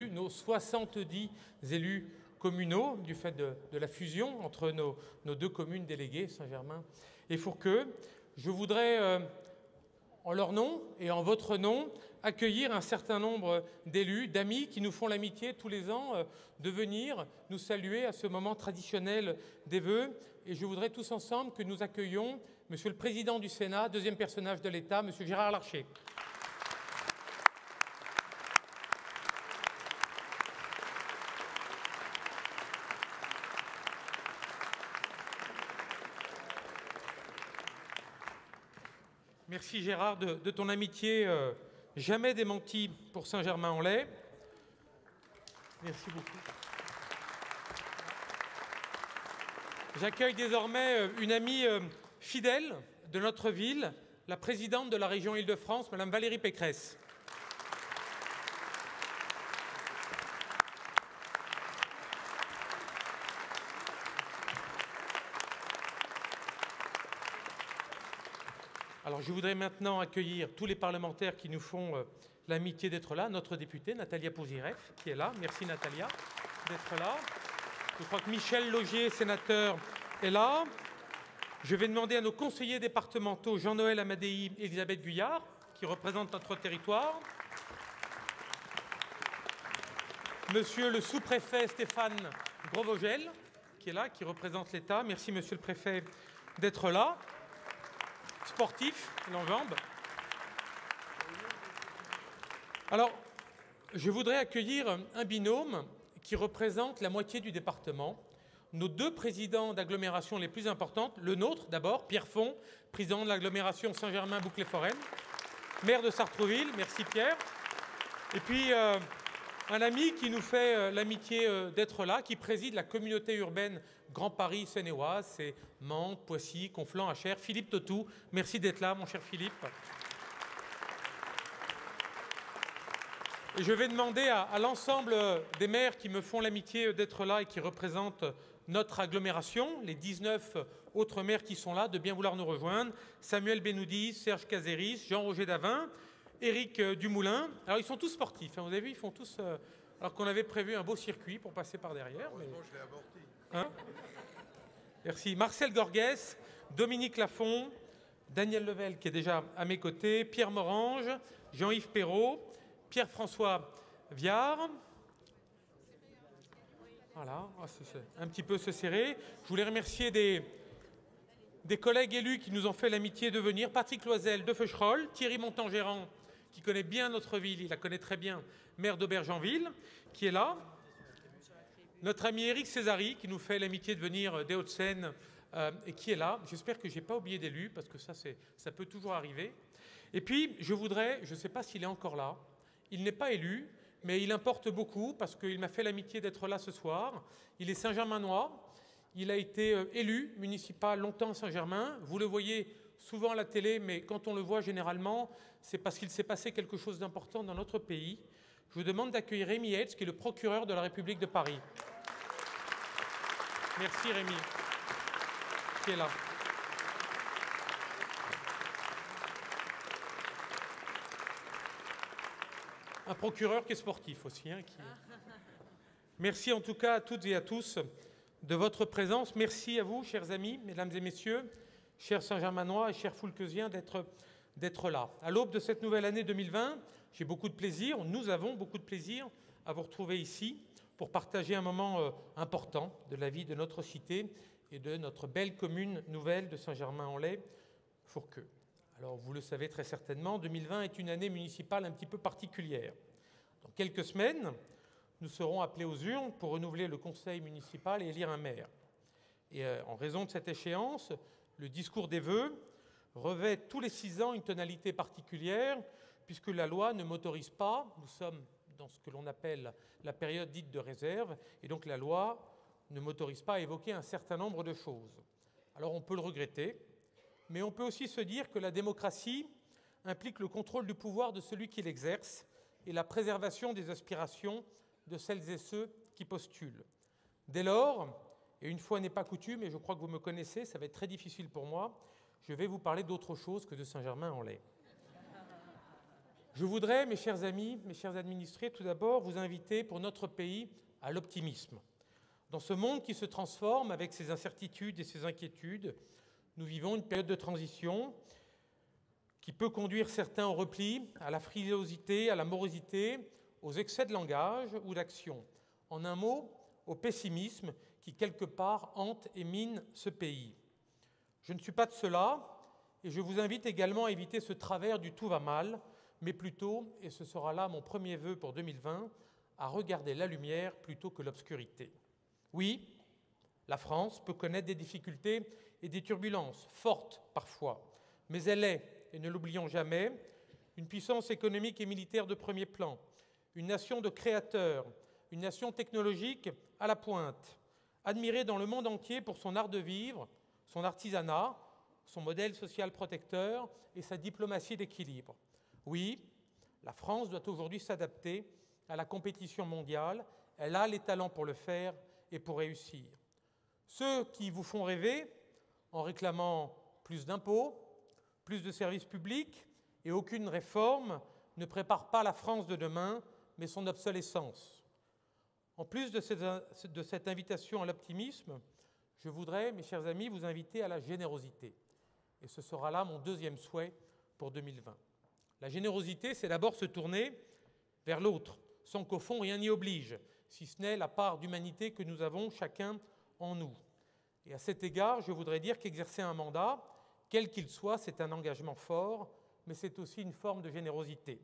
élus, nos 70 élus communaux, du fait de la fusion entre nos deux communes déléguées, Saint-Germain et Fourqueux. Je voudrais, en leur nom et en votre nom, accueillir un certain nombre d'élus, d'amis qui nous font l'amitié tous les ans de venir nous saluer à ce moment traditionnel des vœux. Et je voudrais tous ensemble que nous accueillions Monsieur le Président du Sénat, deuxième personnage de l'État, Monsieur Gérard Larcher. Merci Gérard de ton amitié jamais démentie pour Saint-Germain-en-Laye. Merci beaucoup. J'accueille désormais une amie fidèle de notre ville, la présidente de la région Île-de-France, Madame Valérie Pécresse. Alors, je voudrais maintenant accueillir tous les parlementaires qui nous font l'amitié d'être là. Notre députée, Natalia Pouzireff, qui est là. Merci, Natalia, d'être là. Je crois que Michel Laugier, sénateur, est là. Je vais demander à nos conseillers départementaux, Jean-Noël Amadei et Elisabeth Guyard, qui représentent notre territoire. Monsieur le sous-préfet Stéphane Gros-Vogel, qui est là, qui représente l'État. Merci, monsieur le préfet, d'être là. Sportif, l'enjambe. Alors, je voudrais accueillir un binôme qui représente la moitié du département. Nos deux présidents d'agglomération les plus importantes, le nôtre d'abord, Pierre Font, président de l'agglomération Saint-Germain-Bouclés-Forêts, maire de Sartrouville, merci Pierre. Et puis un ami qui nous fait l'amitié d'être là, qui préside la communauté urbaine Grand Paris Seine-et-Oise, c'est Mantes, Poissy, Conflans, Achères, Philippe Totou. Merci d'être là, mon cher Philippe. Et je vais demander à l'ensemble des maires qui me font l'amitié d'être là et qui représentent notre agglomération, les 19 autres maires qui sont là, de bien vouloir nous rejoindre. Samuel Benoudi, Serge Cazeris, Jean-Roger Davin, Éric Dumoulin. Alors, ils sont tous sportifs, hein, vous avez vu, ils font tous... alors qu'on avait prévu un beau circuit pour passer par derrière. Heureusement, je l'ai avorti. Hein? Merci. Marcel Gorguès, Dominique Lafont, Daniel Level, qui est déjà à mes côtés, Pierre Morange, Jean-Yves Perrault, Pierre-François Viard. Voilà, c'est un petit peu se serrer. Je voulais remercier des collègues élus qui nous ont fait l'amitié de venir. Patrick Loisel de Feucherolles, Thierry Montangérand, qui connaît bien notre ville, il la connaît très bien, maire d'Aubergenville, qui est là. Notre ami Éric Césari, qui nous fait l'amitié de venir des Hauts-de-Seine et qui est là. J'espère que je n'ai pas oublié d'élu, parce que ça peut toujours arriver. Et puis, je voudrais, je ne sais pas s'il est encore là, il n'est pas élu, mais il importe beaucoup, parce qu'il m'a fait l'amitié d'être là ce soir. Il est Saint-Germainois, il a été élu municipal longtemps à Saint-Germain. Vous le voyez souvent à la télé, mais quand on le voit généralement, c'est parce qu'il s'est passé quelque chose d'important dans notre pays. Je vous demande d'accueillir Rémi Hetz, qui est le procureur de la République de Paris. Merci Rémi, qui est là. Un procureur qui est sportif aussi. Hein, Merci en tout cas à toutes et à tous de votre présence. Merci à vous, chers amis, mesdames et messieurs, chers Saint-Germainois et chers Foulqueusiens, d'être là. À l'aube de cette nouvelle année 2020, j'ai beaucoup de plaisir, nous avons beaucoup de plaisir à vous retrouver ici pour partager un moment important de la vie de notre cité et de notre belle commune nouvelle de Saint-Germain-en-Laye, Fourqueux. Alors, vous le savez très certainement, 2020 est une année municipale un petit peu particulière. Dans quelques semaines, nous serons appelés aux urnes pour renouveler le conseil municipal et élire un maire. Et en raison de cette échéance, le discours des vœux revêt tous les 6 ans une tonalité particulière, puisque la loi ne m'autorise pas, nous sommes dans ce que l'on appelle la période dite de réserve, et donc la loi ne m'autorise pas à évoquer un certain nombre de choses. Alors on peut le regretter, mais on peut aussi se dire que la démocratie implique le contrôle du pouvoir de celui qui l'exerce et la préservation des aspirations de celles et ceux qui postulent. Dès lors, et une fois n'est pas coutume, et je crois que vous me connaissez, ça va être très difficile pour moi, je vais vous parler d'autre chose que de Saint-Germain-en-Laye. Je voudrais, mes chers amis, mes chers administrés, tout d'abord vous inviter pour notre pays à l'optimisme. Dans ce monde qui se transforme avec ses incertitudes et ses inquiétudes, nous vivons une période de transition qui peut conduire certains au repli, à la frilosité, à la morosité, aux excès de langage ou d'action. En un mot, au pessimisme qui, quelque part, hante et mine ce pays. Je ne suis pas de cela, et je vous invite également à éviter ce travers du tout va mal, mais plutôt, et ce sera là mon premier vœu pour 2020, à regarder la lumière plutôt que l'obscurité. Oui, la France peut connaître des difficultés et des turbulences, fortes parfois, mais elle est, et ne l'oublions jamais, une puissance économique et militaire de premier plan, une nation de créateurs, une nation technologique à la pointe, admirée dans le monde entier pour son art de vivre, son artisanat, son modèle social protecteur et sa diplomatie d'équilibre. Oui, la France doit aujourd'hui s'adapter à la compétition mondiale, elle a les talents pour le faire et pour réussir. Ceux qui vous font rêver en réclamant plus d'impôts, plus de services publics et aucune réforme ne préparent pas la France de demain, mais son obsolescence. En plus de cette invitation à l'optimisme, je voudrais, mes chers amis, vous inviter à la générosité. Et ce sera là mon deuxième souhait pour 2020. La générosité, c'est d'abord se tourner vers l'autre, sans qu'au fond rien n'y oblige, si ce n'est la part d'humanité que nous avons chacun en nous. Et à cet égard, je voudrais dire qu'exercer un mandat, quel qu'il soit, c'est un engagement fort, mais c'est aussi une forme de générosité.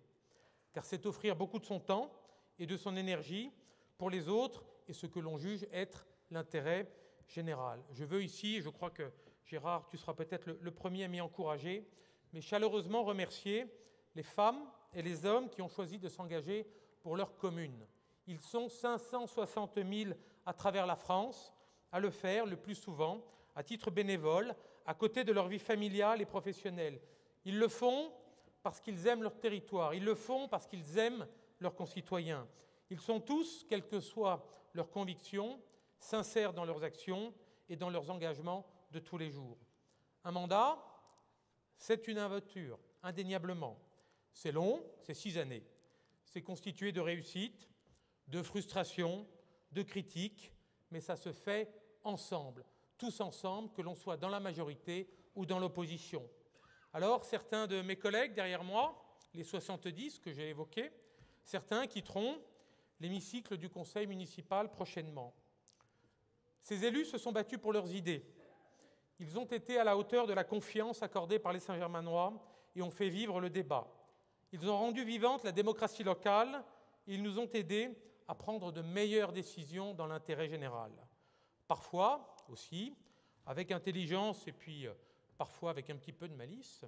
Car c'est offrir beaucoup de son temps et de son énergie pour les autres et ce que l'on juge être l'intérêt général. Je veux ici, et je crois que Gérard, tu seras peut-être le premier à m'y encourager, mais chaleureusement remercier les femmes et les hommes qui ont choisi de s'engager pour leur commune. Ils sont 560 000 à travers la France à le faire le plus souvent, à titre bénévole, à côté de leur vie familiale et professionnelle. Ils le font parce qu'ils aiment leur territoire, ils le font parce qu'ils aiment leurs concitoyens. Ils sont tous, quelles que soient leurs convictions, sincères dans leurs actions et dans leurs engagements de tous les jours. Un mandat, c'est une aventure, indéniablement. C'est long, c'est 6 années. C'est constitué de réussites, de frustrations, de critiques, mais ça se fait ensemble, tous ensemble, que l'on soit dans la majorité ou dans l'opposition. Alors, certains de mes collègues derrière moi, les 70 que j'ai évoqués, certains quitteront l'hémicycle du conseil municipal prochainement. Ces élus se sont battus pour leurs idées. Ils ont été à la hauteur de la confiance accordée par les Saint-Germanois et ont fait vivre le débat. Ils ont rendu vivante la démocratie locale et ils nous ont aidés à prendre de meilleures décisions dans l'intérêt général. Parfois aussi, avec intelligence et puis parfois avec un petit peu de malice,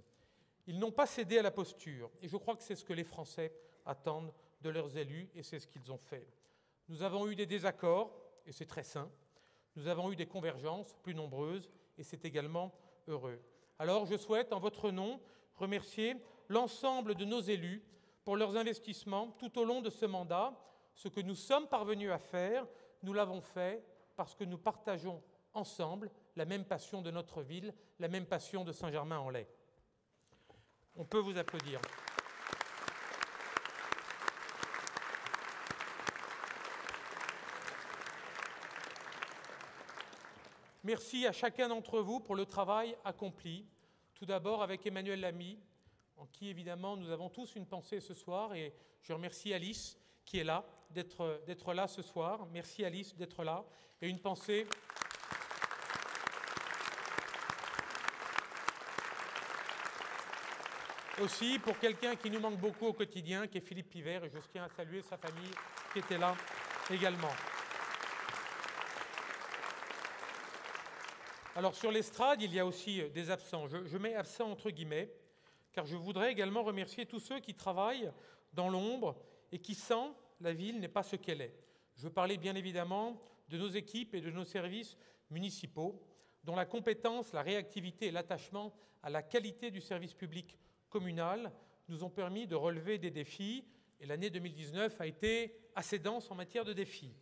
ils n'ont pas cédé à la posture. Et je crois que c'est ce que les Français attendent de leurs élus et c'est ce qu'ils ont fait. Nous avons eu des désaccords et c'est très sain. Nous avons eu des convergences plus nombreuses et c'est également heureux. Alors je souhaite, en votre nom, remercier l'ensemble de nos élus pour leurs investissements tout au long de ce mandat. Ce que nous sommes parvenus à faire, nous l'avons fait parce que nous partageons ensemble la même passion de notre ville, la même passion de Saint-Germain-en-Laye. On peut vous applaudir. Merci à chacun d'entre vous pour le travail accompli. Tout d'abord avec Emmanuel Lamy, en qui évidemment nous avons tous une pensée ce soir, et je remercie Alice qui est là, d'être là ce soir. Merci Alice d'être là, et une pensée aussi pour quelqu'un qui nous manque beaucoup au quotidien, qui est Philippe Pivert, et je tiens à saluer sa famille qui était là également. Alors sur l'estrade, il y a aussi des absents. Je mets absents entre guillemets, car je voudrais également remercier tous ceux qui travaillent dans l'ombre et qui, sans, la ville n'est pas ce qu'elle est. Je veux parler bien évidemment de nos équipes et de nos services municipaux, dont la compétence, la réactivité et l'attachement à la qualité du service public communal nous ont permis de relever des défis, et l'année 2019 a été assez dense en matière de défis.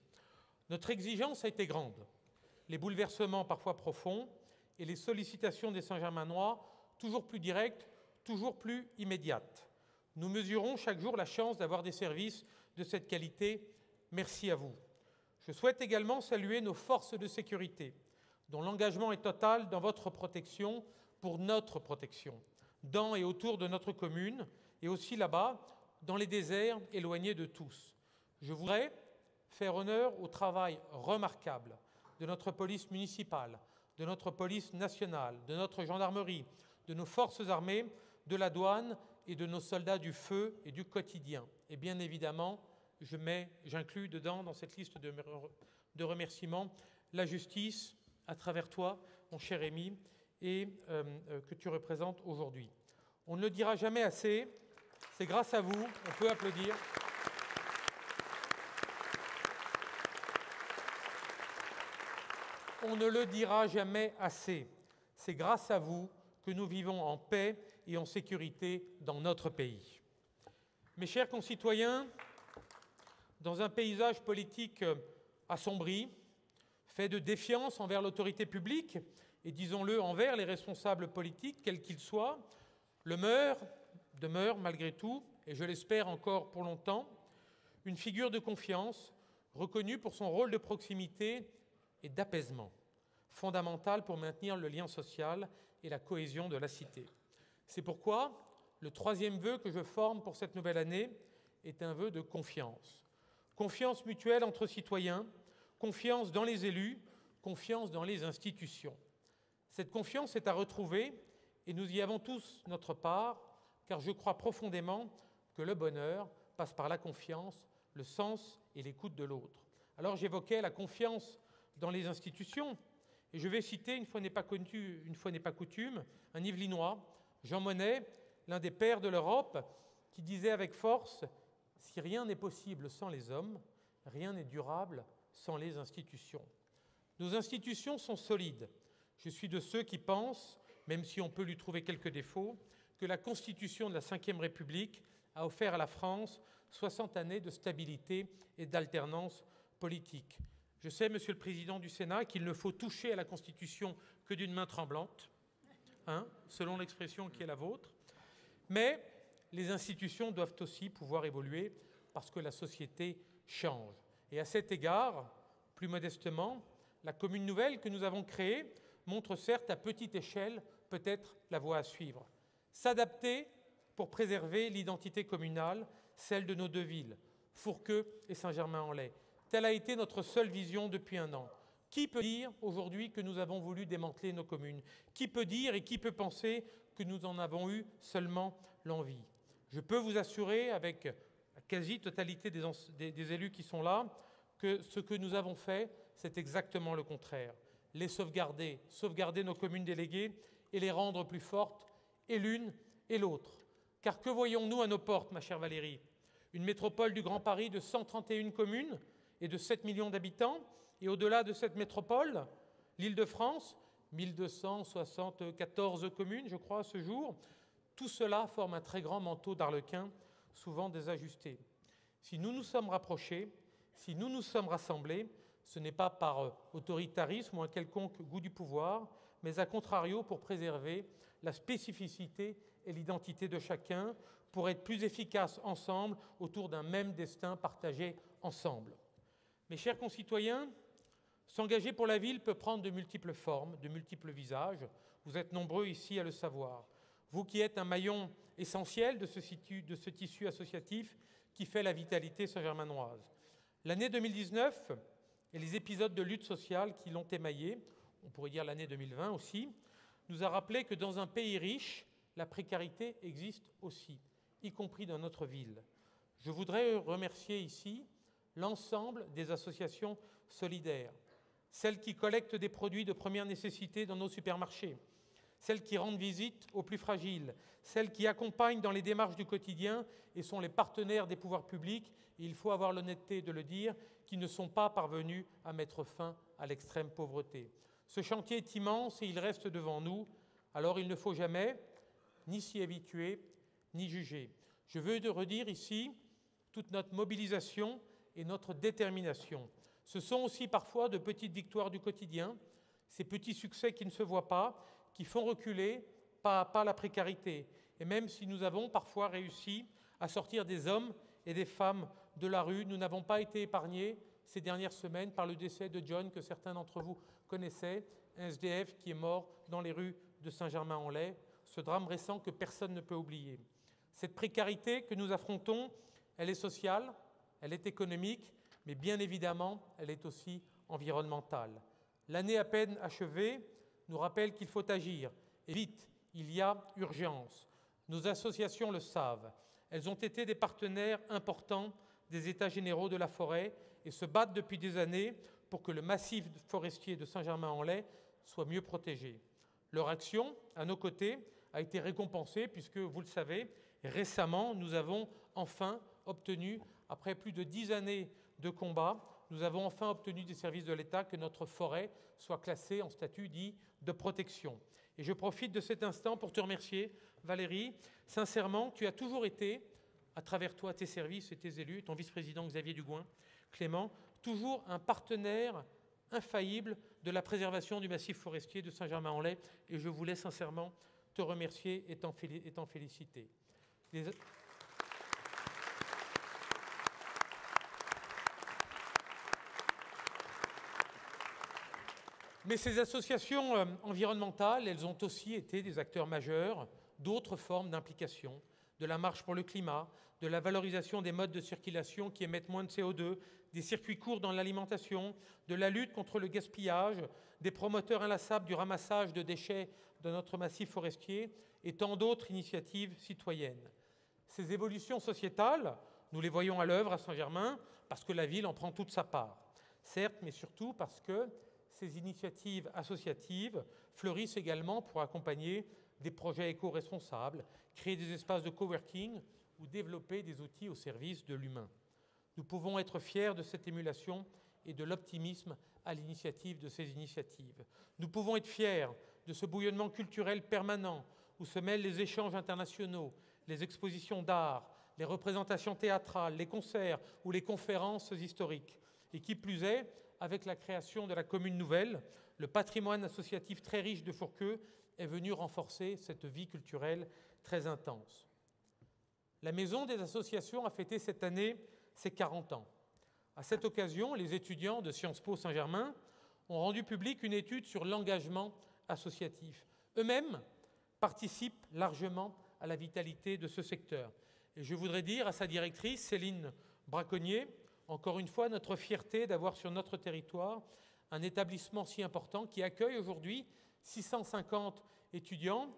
Notre exigence a été grande. Les bouleversements parfois profonds et les sollicitations des Saint-Germanois toujours plus directes, toujours plus immédiates. Nous mesurons chaque jour la chance d'avoir des services de cette qualité. Merci à vous. Je souhaite également saluer nos forces de sécurité, dont l'engagement est total dans votre protection, pour notre protection, dans et autour de notre commune, et aussi là-bas, dans les déserts éloignés de tous. Je voudrais faire honneur au travail remarquable de notre police municipale, de notre police nationale, de notre gendarmerie, de nos forces armées, de la douane et de nos soldats du feu et du quotidien. Et bien évidemment, j'inclus dedans, dans cette liste de remerciements, la justice, à travers toi, mon cher Rémi, et que tu représentes aujourd'hui. On ne le dira jamais assez, c'est grâce à vous, on peut applaudir. On ne le dira jamais assez, c'est grâce à vous que nous vivons en paix et en sécurité dans notre pays. Mes chers concitoyens, dans un paysage politique assombri, fait de défiance envers l'autorité publique et, disons-le, envers les responsables politiques, quels qu'ils soient, le maire demeure malgré tout, et je l'espère encore pour longtemps, une figure de confiance reconnue pour son rôle de proximité et d'apaisement, fondamental pour maintenir le lien social et la cohésion de la cité. C'est pourquoi le troisième vœu que je forme pour cette nouvelle année est un vœu de confiance. Confiance mutuelle entre citoyens, confiance dans les élus, confiance dans les institutions. Cette confiance est à retrouver et nous y avons tous notre part, car je crois profondément que le bonheur passe par la confiance, le sens et l'écoute de l'autre. Alors j'évoquais la confiance dans les institutions, et je vais citer, une fois n'est pas coutume, un Yvelinois, Jean Monnet, l'un des pères de l'Europe, qui disait avec force « Si rien n'est possible sans les hommes, rien n'est durable sans les institutions ». Nos institutions sont solides. Je suis de ceux qui pensent, même si on peut lui trouver quelques défauts, que la Constitution de la Ve République a offert à la France 60 années de stabilité et d'alternance politique. Je sais, Monsieur le Président du Sénat, qu'il ne faut toucher à la Constitution que d'une main tremblante, selon l'expression qui est la vôtre, mais les institutions doivent aussi pouvoir évoluer parce que la société change. Et à cet égard, plus modestement, la commune nouvelle que nous avons créée montre certes à petite échelle peut-être la voie à suivre. S'adapter pour préserver l'identité communale, celle de nos deux villes, Fourqueux et Saint-Germain-en-Laye. Telle a été notre seule vision depuis un an. Qui peut dire aujourd'hui que nous avons voulu démanteler nos communes? Qui peut dire et qui peut penser que nous en avons eu seulement l'envie? Je peux vous assurer, avec la quasi-totalité des élus qui sont là, que ce que nous avons fait, c'est exactement le contraire. Les sauvegarder nos communes déléguées et les rendre plus fortes, et l'une et l'autre. Car que voyons-nous à nos portes, ma chère Valérie? Une métropole du Grand Paris de 131 communes et de 7 millions d'habitants, et au-delà de cette métropole, l'Île-de-France, 1274 communes, je crois, à ce jour. Tout cela forme un très grand manteau d'arlequin, souvent désajusté. Si nous nous sommes rapprochés, si nous nous sommes rassemblés, ce n'est pas par autoritarisme ou un quelconque goût du pouvoir, mais à contrario pour préserver la spécificité et l'identité de chacun, pour être plus efficaces ensemble autour d'un même destin partagé ensemble. Mes chers concitoyens, s'engager pour la ville peut prendre de multiples formes, de multiples visages. Vous êtes nombreux ici à le savoir. Vous qui êtes un maillon essentiel de ce tissu associatif qui fait la vitalité saint-germanoise. L'année 2019 et les épisodes de lutte sociale qui l'ont émaillée, on pourrait dire l'année 2020 aussi, nous a rappelé que dans un pays riche, la précarité existe aussi, y compris dans notre ville. Je voudrais remercier ici l'ensemble des associations solidaires, celles qui collectent des produits de première nécessité dans nos supermarchés, celles qui rendent visite aux plus fragiles, celles qui accompagnent dans les démarches du quotidien et sont les partenaires des pouvoirs publics, et il faut avoir l'honnêteté de le dire, qui ne sont pas parvenus à mettre fin à l'extrême pauvreté. Ce chantier est immense et il reste devant nous, alors il ne faut jamais ni s'y habituer, ni juger. Je veux redire ici toute notre mobilisation et notre détermination. Ce sont aussi parfois de petites victoires du quotidien, ces petits succès qui ne se voient pas, qui font reculer pas à pas la précarité. Et même si nous avons parfois réussi à sortir des hommes et des femmes de la rue. Nous n'avons pas été épargnés ces dernières semaines par le décès de John, que certains d'entre vous connaissaient, un SDF qui est mort dans les rues de Saint-Germain-en-Laye, ce drame récent que personne ne peut oublier. Cette précarité que nous affrontons, elle est sociale, elle est économique, mais bien évidemment, elle est aussi environnementale. L'année à peine achevée nous rappelle qu'il faut agir, et vite, il y a urgence. Nos associations le savent. Elles ont été des partenaires importants des États généraux de la forêt et se battent depuis des années pour que le massif forestier de Saint-Germain-en-Laye soit mieux protégé. Leur action, à nos côtés, a été récompensée puisque, vous le savez, récemment, nous avons enfin obtenu, après plus de 10 années de combat, nous avons enfin obtenu des services de l'État que notre forêt soit classée en statut dit de protection. Et je profite de cet instant pour te remercier, Valérie. Sincèrement, tu as toujours été, à travers toi, tes services et tes élus, ton vice-président Xavier Dugouin, Clément, toujours un partenaire infaillible de la préservation du massif forestier de Saint-Germain-en-Laye. Et je voulais sincèrement te remercier et t'en féliciter. Mais ces associations environnementales, elles ont aussi été des acteurs majeurs d'autres formes d'implication, de la marche pour le climat, de la valorisation des modes de circulation qui émettent moins de CO2, des circuits courts dans l'alimentation, de la lutte contre le gaspillage, des promoteurs inlassables du ramassage de déchets de notre massif forestier et tant d'autres initiatives citoyennes. Ces évolutions sociétales, nous les voyons à l'œuvre à Saint-Germain parce que la ville en prend toute sa part. Certes, mais surtout parce que ces initiatives associatives fleurissent également pour accompagner des projets éco-responsables, créer des espaces de coworking ou développer des outils au service de l'humain. Nous pouvons être fiers de cette émulation et de l'optimisme à l'initiative de ces initiatives. Nous pouvons être fiers de ce bouillonnement culturel permanent où se mêlent les échanges internationaux, les expositions d'art, les représentations théâtrales, les concerts ou les conférences historiques. Et qui plus est, avec la création de la commune nouvelle, le patrimoine associatif très riche de Fourqueux est venu renforcer cette vie culturelle très intense. La Maison des associations a fêté cette année ses 40 ans. À cette occasion, les étudiants de Sciences Po Saint-Germain ont rendu publique une étude sur l'engagement associatif. Eux-mêmes participent largement à la vitalité de ce secteur. Et je voudrais dire à sa directrice, Céline Braconnier, encore une fois, notre fierté d'avoir sur notre territoire un établissement si important qui accueille aujourd'hui 650 étudiants.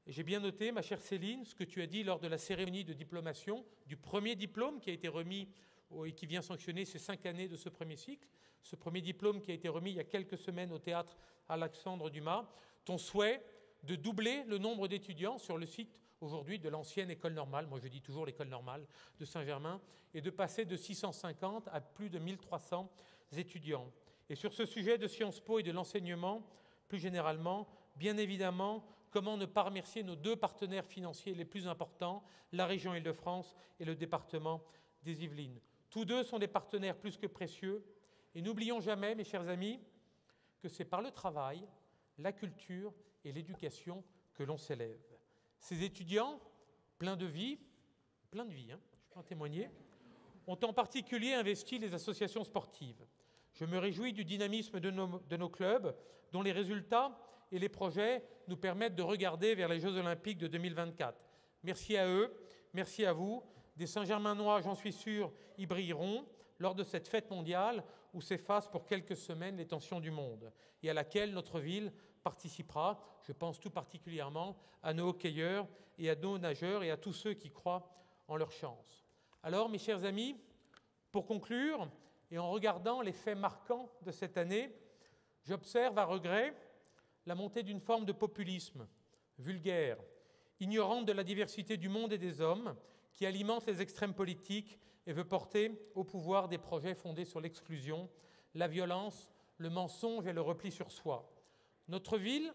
Et j'ai bien noté, ma chère Céline, ce que tu as dit lors de la cérémonie de diplomation du premier diplôme qui a été remis et qui vient sanctionner ces 5 années de ce premier cycle. Ce premier diplôme qui a été remis il y a quelques semaines au théâtre Alexandre Dumas. Ton souhait de doubler le nombre d'étudiants sur le site aujourd'hui de l'ancienne école normale, moi je dis toujours l'école normale de Saint-Germain, et de passer de 650 à plus de 1300 étudiants. Et sur ce sujet de Sciences Po et de l'enseignement, plus généralement, bien évidemment, comment ne pas remercier nos 2 partenaires financiers les plus importants, la région Île-de-France et le département des Yvelines. Tous 2 sont des partenaires plus que précieux, et n'oublions jamais, mes chers amis, que c'est par le travail, la culture et l'éducation que l'on s'élève. Ces étudiants, pleins de vie, je peux en témoigner, ont en particulier investi les associations sportives. Je me réjouis du dynamisme de nos clubs, dont les résultats et les projets nous permettent de regarder vers les Jeux Olympiques de 2024. Merci à eux, merci à vous. Des Saint-Germainois, j'en suis sûr, y brilleront lors de cette fête mondiale où s'effacent pour quelques semaines les tensions du monde et à laquelle notre ville participera. Je pense tout particulièrement à nos hockeyeurs et à nos nageurs et à tous ceux qui croient en leur chance. Alors, mes chers amis, pour conclure, et en regardant les faits marquants de cette année, j'observe à regret la montée d'une forme de populisme vulgaire, ignorante de la diversité du monde et des hommes, qui alimente les extrêmes politiques et veut porter au pouvoir des projets fondés sur l'exclusion, la violence, le mensonge et le repli sur soi. Notre ville,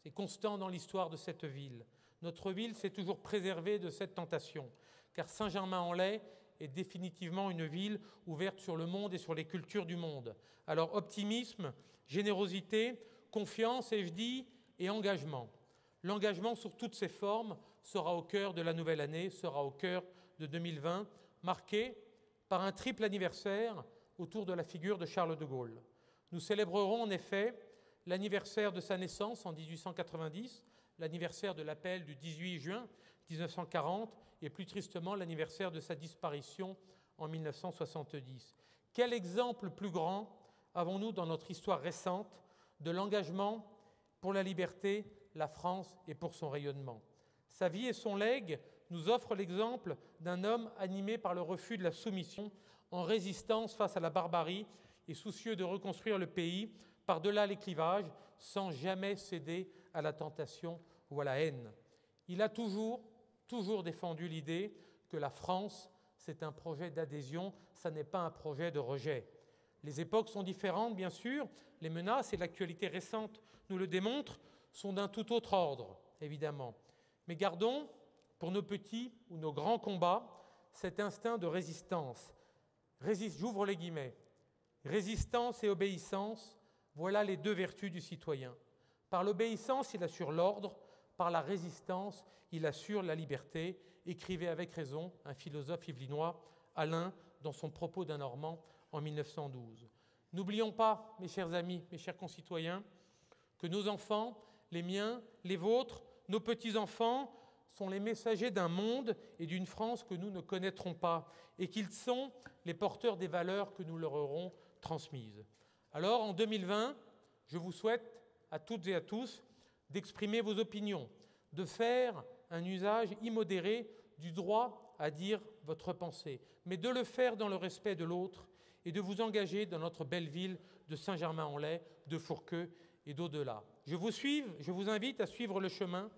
c'est constant dans l'histoire de cette ville, notre ville s'est toujours préservée de cette tentation, car Saint-Germain-en-Laye est définitivement une ville ouverte sur le monde et sur les cultures du monde. Alors optimisme, générosité, confiance, ai-je dit, et engagement. L'engagement sous toutes ses formes sera au cœur de la nouvelle année, sera au cœur de 2020, marqué par un triple anniversaire autour de la figure de Charles de Gaulle. Nous célébrerons en effet l'anniversaire de sa naissance en 1890, l'anniversaire de l'appel du 18 juin 1940 et plus tristement l'anniversaire de sa disparition en 1970. Quel exemple plus grand avons-nous dans notre histoire récente de l'engagement pour la liberté, la France et pour son rayonnement? Sa vie et son legs nous offrent l'exemple d'un homme animé par le refus de la soumission, en résistance face à la barbarie et soucieux de reconstruire le pays par-delà les clivages, sans jamais céder à la tentation ou à la haine. Il a toujours défendu l'idée que la France, c'est un projet d'adhésion, ça n'est pas un projet de rejet. Les époques sont différentes, bien sûr, les menaces, et l'actualité récente nous le démontre, sont d'un tout autre ordre, évidemment. Mais gardons, pour nos petits ou nos grands combats, cet instinct de résistance. J'ouvre les guillemets. Résistance et obéissance, voilà les deux vertus du citoyen. Par l'obéissance, il assure l'ordre, par la résistance, il assure la liberté, écrivait avec raison un philosophe yvelinois, Alain, dans son propos d'un Normand en 1912. N'oublions pas, mes chers amis, mes chers concitoyens, que nos enfants, les miens, les vôtres, nos petits-enfants, sont les messagers d'un monde et d'une France que nous ne connaîtrons pas, et qu'ils sont les porteurs des valeurs que nous leur aurons transmises. Alors, en 2020, je vous souhaite à toutes et à tous d'exprimer vos opinions, de faire un usage immodéré du droit à dire votre pensée, mais de le faire dans le respect de l'autre et de vous engager dans notre belle ville de Saint-Germain-en-Laye, de Fourqueux et d'au-delà. Je vous invite à suivre le chemin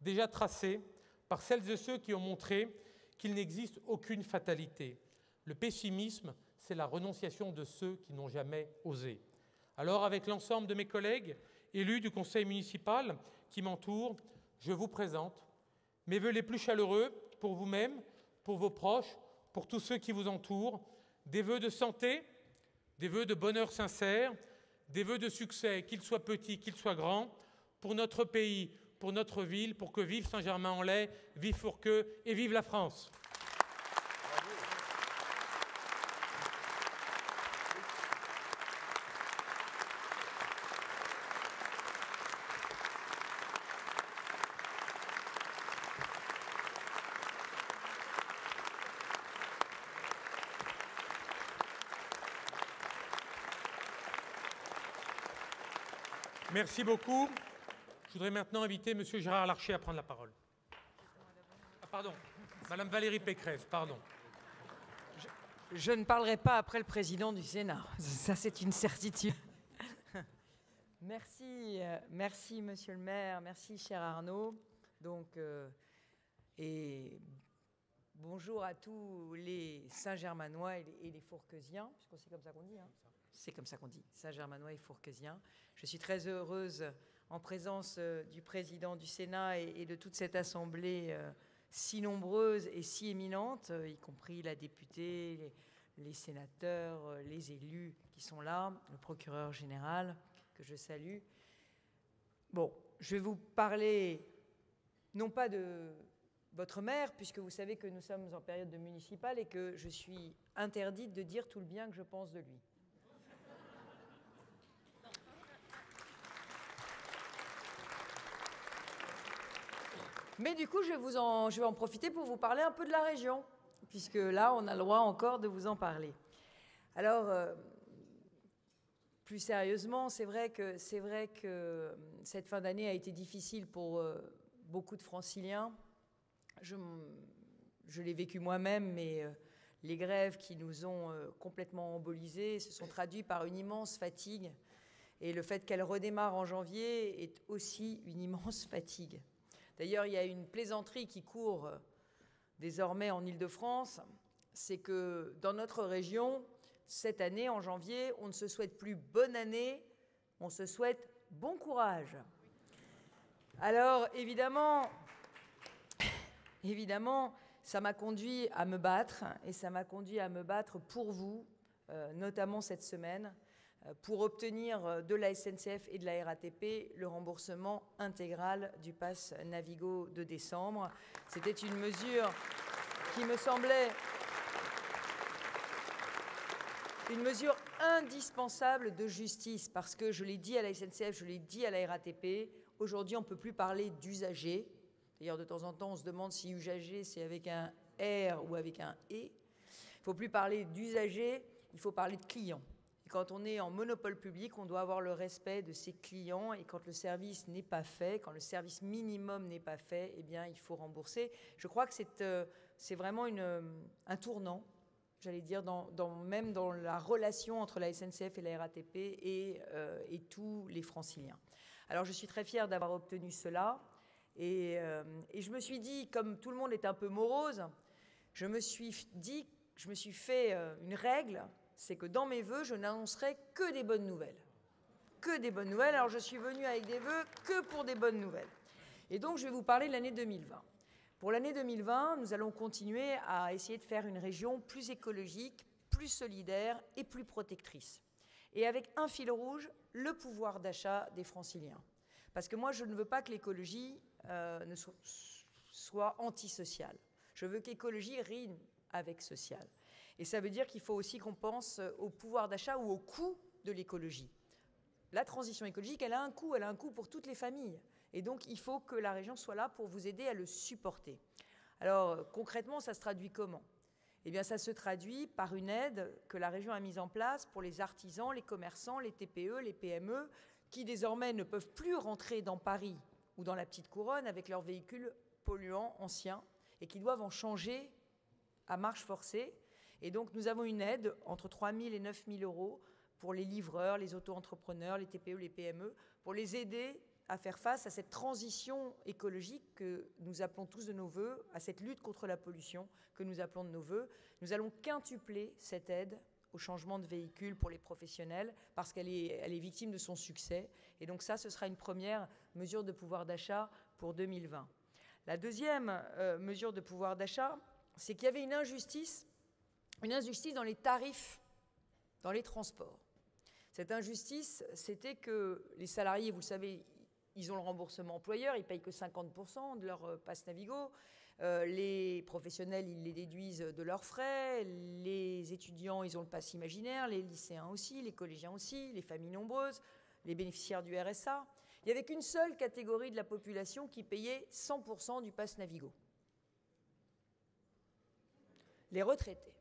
déjà tracé par celles et ceux qui ont montré qu'il n'existe aucune fatalité. Le pessimisme, c'est la renonciation de ceux qui n'ont jamais osé. Alors, avec l'ensemble de mes collègues, élus du conseil municipal qui m'entourent, je vous présente mes vœux les plus chaleureux pour vous-même, pour vos proches, pour tous ceux qui vous entourent, des vœux de santé, des vœux de bonheur sincère, des vœux de succès, qu'ils soient petits, qu'ils soient grands, pour notre pays, pour notre ville, pour que vive Saint-Germain-en-Laye, vive Fourqueux et vive la France. Merci beaucoup. Je voudrais maintenant inviter M. Gérard Larcher à prendre la parole. Ah, pardon, Mme Valérie Pécresse, pardon. Je ne parlerai pas après le président du Sénat. Ça, c'est une certitude. Merci, monsieur le maire. Merci, cher Arnaud. Et bonjour à tous les Saint-Germanois et les Fourqueusiens, puisque c'est comme ça qu'on dit. C'est comme ça qu'on dit, Saint-Germanois et Fourqueusiens. Je suis très heureuse, en présence du président du Sénat et de toute cette assemblée si nombreuse et si éminente, y compris la députée, les sénateurs, les élus qui sont là, le procureur général, que je salue. Bon, je vais vous parler, non pas de votre maire, puisque vous savez que nous sommes en période de municipale et que je suis interdite de dire tout le bien que je pense de lui. Mais du coup, je vais en profiter pour vous parler un peu de la région, puisque là, on a le droit encore de vous en parler. Alors, plus sérieusement, c'est vrai que cette fin d'année a été difficile pour beaucoup de Franciliens. Je l'ai vécu moi-même, mais les grèves qui nous ont complètement embolisés se sont traduites par une immense fatigue. Et le fait qu'elle redémarre en janvier est aussi une immense fatigue. D'ailleurs, il y a une plaisanterie qui court désormais en Île-de-France, c'est que dans notre région, cette année, en janvier, on ne se souhaite plus bonne année, on se souhaite bon courage. Alors, évidemment, ça m'a conduit à me battre, et ça m'a conduit à me battre pour vous, notamment cette semaine, pour obtenir de la SNCF et de la RATP le remboursement intégral du pass Navigo de décembre. C'était une mesure qui me semblait une mesure indispensable de justice, parce que je l'ai dit à la SNCF, je l'ai dit à la RATP, aujourd'hui on ne peut plus parler d'usagers. D'ailleurs, de temps en temps, on se demande si usager, c'est avec un R ou avec un E. Il ne faut plus parler d'usagers, il faut parler de clients. Et quand on est en monopole public, on doit avoir le respect de ses clients, et quand le service n'est pas fait, quand le service minimum n'est pas fait, eh bien, il faut rembourser. Je crois que c'est vraiment un tournant, j'allais dire, même dans la relation entre la SNCF et la RATP et tous les franciliens. Alors, je suis très fière d'avoir obtenu cela. Et je me suis dit, comme tout le monde est un peu morose, je me suis fait une règle, c'est que dans mes vœux, je n'annoncerai que des bonnes nouvelles. Que des bonnes nouvelles. Alors, je suis venue avec des vœux que pour des bonnes nouvelles. Et donc, je vais vous parler de l'année 2020. Pour l'année 2020, nous allons continuer à essayer de faire une région plus écologique, plus solidaire et plus protectrice. Et avec un fil rouge, le pouvoir d'achat des franciliens. Parce que moi, je ne veux pas que l'écologie ne soit antisociale. Je veux qu'écologie rime avec social. Et ça veut dire qu'il faut aussi qu'on pense au pouvoir d'achat ou au coût de l'écologie. La transition écologique, elle a un coût pour toutes les familles. Et donc, il faut que la région soit là pour vous aider à le supporter. Alors, concrètement, ça se traduit comment ? Eh bien, ça se traduit par une aide que la région a mise en place pour les artisans, les commerçants, les TPE, les PME, qui désormais ne peuvent plus rentrer dans Paris ou dans la petite couronne avec leurs véhicules polluants anciens et qui doivent en changer à marche forcée. Et donc, nous avons une aide entre 3 000 et 9 000 euros pour les livreurs, les auto-entrepreneurs, les TPE, les PME, pour les aider à faire face à cette transition écologique que nous appelons tous de nos voeux, à cette lutte contre la pollution que nous appelons de nos voeux. Nous allons quintupler cette aide au changement de véhicule pour les professionnels parce qu'elle est victime de son succès. Et donc ça, ce sera une première mesure de pouvoir d'achat pour 2020. La deuxième mesure de pouvoir d'achat, c'est qu'il y avait une injustice dans les tarifs, dans les transports. Cette injustice, c'était que les salariés, vous le savez, ils ont le remboursement employeur, ils ne payent que 50% de leur passe Navigo. Les professionnels, ils les déduisent de leurs frais. Les étudiants, ils ont le pass imaginaire. Les lycéens aussi, les collégiens aussi, les familles nombreuses, les bénéficiaires du RSA. Il n'y avait qu'une seule catégorie de la population qui payait 100% du pass Navigo. Les retraités.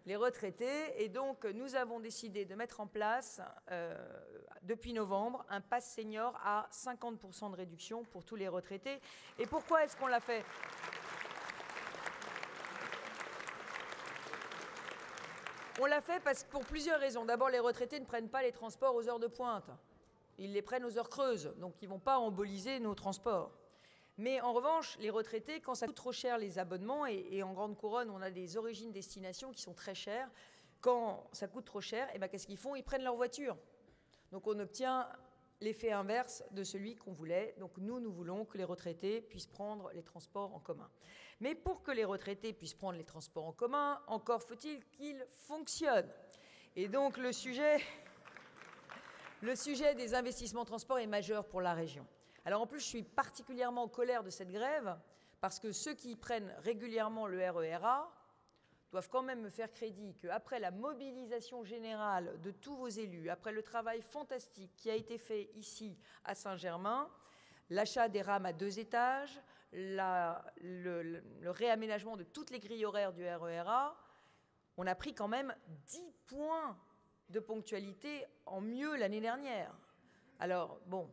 Les retraités, et donc nous avons décidé de mettre en place, depuis novembre, un pass senior à 50% de réduction pour tous les retraités. Et pourquoi est-ce qu'on l'a fait ? On l'a fait pour plusieurs raisons. D'abord, les retraités ne prennent pas les transports aux heures de pointe. Ils les prennent aux heures creuses, donc ils ne vont pas emboliser nos transports. Mais en revanche, les retraités, quand ça coûte trop cher les abonnements, et en Grande Couronne, on a des origines-destinations qui sont très chères, quand ça coûte trop cher, eh bien, qu'est-ce qu'ils font ? Ils prennent leur voiture. Donc on obtient l'effet inverse de celui qu'on voulait. Donc nous voulons que les retraités puissent prendre les transports en commun. Mais pour que les retraités puissent prendre les transports en commun, encore faut-il qu'ils fonctionnent. Et donc le sujet des investissements transport est majeur pour la région. Alors en plus, je suis particulièrement en colère de cette grève parce que ceux qui prennent régulièrement le RER A doivent quand même me faire crédit qu'après la mobilisation générale de tous vos élus, après le travail fantastique qui a été fait ici à Saint-Germain, l'achat des rames à 2 étages, le réaménagement de toutes les grilles horaires du RER A, on a pris quand même 10 points de ponctualité en mieux l'année dernière. Alors bon,